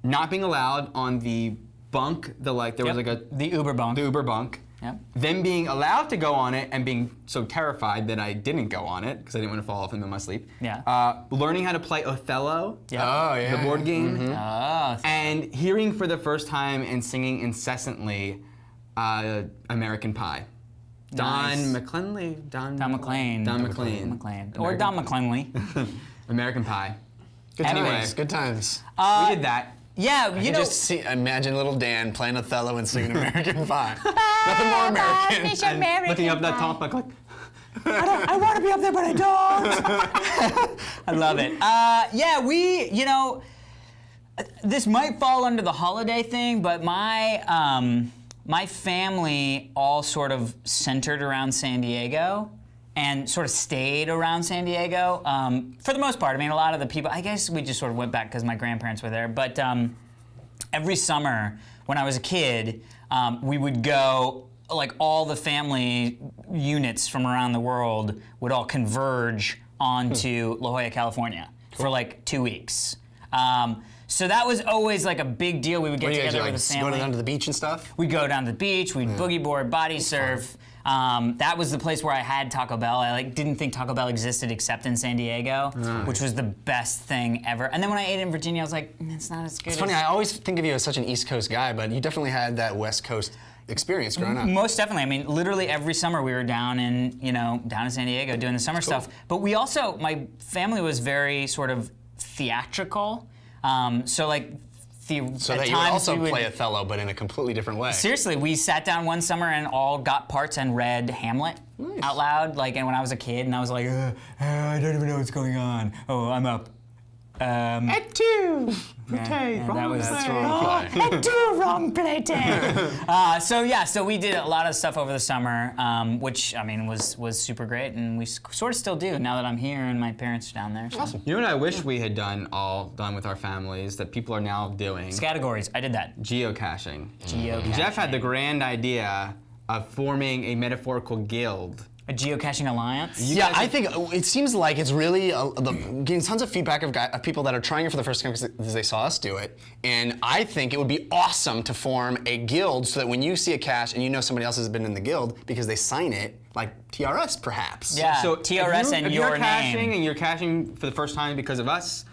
not being allowed on the bunk, there was like the Uber bunk. the Uber bunk. Yep. Then being allowed to go on it and being so terrified that I didn't go on it because I didn't want to fall off in my sleep. Yeah. Learning how to play Othello, Oh, yeah. the board game, Oh, and hearing for the first time and singing incessantly American Pie. Nice. Don McClellan. Don McLean. Don McLean. McLean. Or Don McClellan. American Pie. Good Anyway. times. Good times. We did that. Yeah, you know. Just imagine little Dan playing Othello and singing American Pie. Nothing more American. And looking up that top like I want to be up there, but I don't. I love it. Yeah, this might fall under the holiday thing, but my family all sort of centered around San Diego and sort of stayed around San Diego for the most part. I mean, a lot of the people, I guess we just sort of went back because my grandparents were there, but every summer when I was a kid, we would go, like all the family units from around the world would all converge onto La Jolla, California for like 2 weeks. So that was always like a big deal. We would get together with the family. Go down to the beach and stuff? We'd go down to the beach, we'd boogie board, body surf. That was the place where I had Taco Bell. I didn't think Taco Bell existed except in San Diego, which was the best thing ever. And then when I ate it in Virginia, I was like, it's not as good. It's funny, I always think of you as such an East Coast guy, but you definitely had that West Coast experience growing up. Most definitely. I mean, literally every summer we were down in San Diego doing the summer stuff. But we also, my family was very sort of theatrical. So that you would also play Othello, but in a completely different way. Seriously, we sat down one summer and all got parts and read Hamlet out loud. And when I was a kid, and I was like, I don't even know what's going on. Oh, I'm up. Et tu? Wrong play. So we did a lot of stuff over the summer, which I mean was super great, and we sort of still do now that I'm here and my parents are down there. So. Awesome. You know what I wish we had done with our families that people are now doing? Categories. I did that. Geocaching. Geocaching. Jeff had the grand idea of forming a metaphorical guild. A geocaching alliance? Yeah, I think it seems like it's really getting tons of feedback of people that are trying it for the first time because they saw us do it. And I think it would be awesome to form a guild so that when you see a cache and you know somebody else has been in the guild because they sign it, like TRS perhaps. Yeah, So TRS and your If you're caching name. and you're caching for the first time because of us,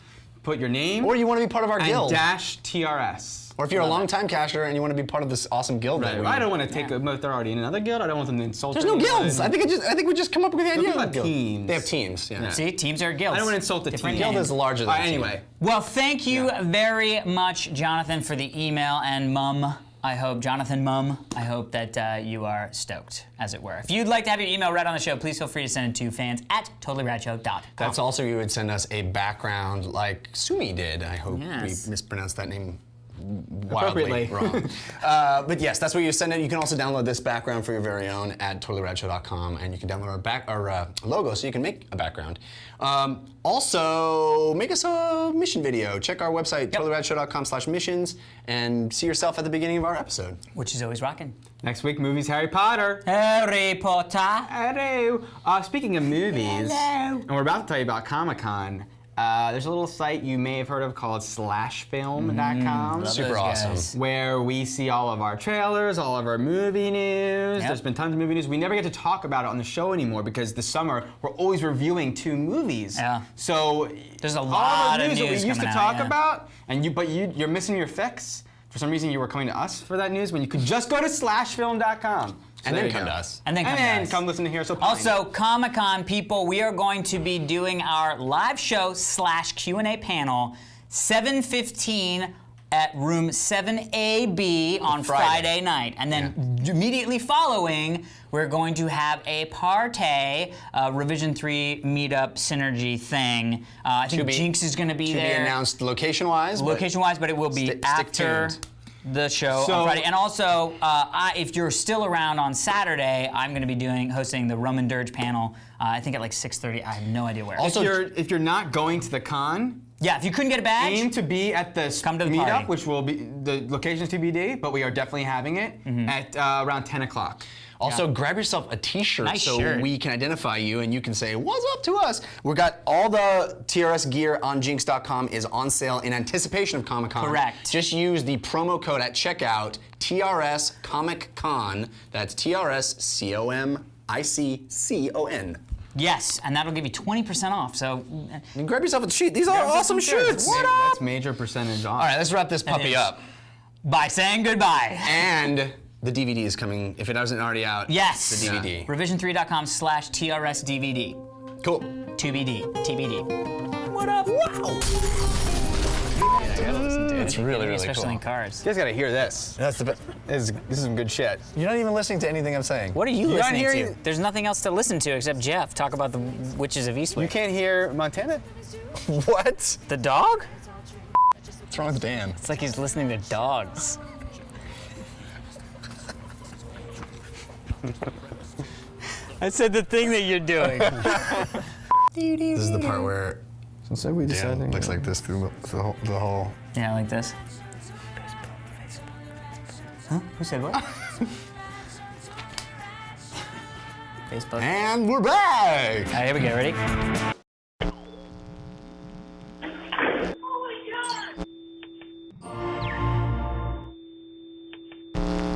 put your name. Or you want to be part of our and guild. dash TRS. Or if you're a long-time cacher and you want to be part of this awesome guild. Right. I don't want to take them if they're already in another guild. I don't want them to insult There's no anyone. guilds. I think we just come up with the idea people of have guild. teams. They have teams. Yeah. See, teams are guilds. I don't want to insult the Different team. Guild is larger than a team. Anyway. Well, thank you very much, Jonathan, for the email, and Mum. I hope, Jonathan Mum, I hope that you are stoked, as it were. If you'd like to have your email read on the show, please feel free to send it to fans@totallyradshow.com. That's also you would send us a background like Sumi did. I hope Yes. we mispronounced that name wildly Appropriately. wrong. But yes, that's where you send it. You can also download this background for your very own at totallyradshow.com, and you can download our logo so you can make a background. Also, make us a mission video. Check our website, totallyradshow.com/missions, and see yourself at the beginning of our episode. Which is always rocking. Next week, movies Harry Potter. Harry Potter. Hello. Speaking of movies, and we're about to tell you about Comic-Con. There's a little site you may have heard of called slashfilm.com. Super awesome. Where we see all of our trailers, all of our movie news. Yep. There's been tons of movie news. We never get to talk about it on the show anymore because this summer we're always reviewing 2 movies. Yeah. So There's a all lot the of news that we news used to coming talk out, yeah. about, and you're missing your fix. For some reason, you were coming to us for that news when you could just go to slashfilm.com. And then come to us. And then come listen to Here So Pine. Also, Comic-Con people, we are going to be doing our live show / Q&A panel 7:15 at room 7AB on Friday night. And then immediately following, we're going to have a party, Revision 3 meetup synergy thing. I think Jinx is going to be there. To be announced location-wise. Location-wise, but it will be stick after tuned. the show on Friday. And also, if you're still around on Saturday, I'm going to be hosting the Roman Dirge panel, I think at like 6:30. I have no idea where. Also, if you're not going to the con, Yeah, if you couldn't get a badge, Aim to be at the Come to the meetup, party. which will be the location's TBD, but we are definitely having it at around 10 o'clock. Also, grab yourself a T-shirt Nice so shirt. we can identify you and you can say, "What's up to us?" We got all the TRS gear on Jinx.com is on sale in anticipation of Comic-Con. Correct. Just use the promo code at checkout, TRS Comic Con. That's TRS COMICCON. yes, and that'll give you 20% off. So, And grab yourself a sheet. These are yourself awesome some shirts. shirts. What up? That's major percentage off. All right, let's wrap this puppy is. up. by saying goodbye. And the DVD is coming, if it isn't already out. Yes. The DVD. Revision3.com/TRSDVD. Cool. TBD. What up? Wow. It's really, really Especially cool. in cars. You guys gotta hear this. That's the best. This is some good shit. You're not even listening to anything I'm saying. What are you You're not listening to? hearing- There's nothing else to listen to except Jeff talk about the witches of You Eastwick. can't hear Montana? What? The dog? What's wrong with Dan? It's like he's listening to dogs. I said the thing that you're doing. This is the part where So we Dan looks like this through the whole. Yeah, like this. Huh? Who said what? Facebook. And we're back! All right, here we go. Ready?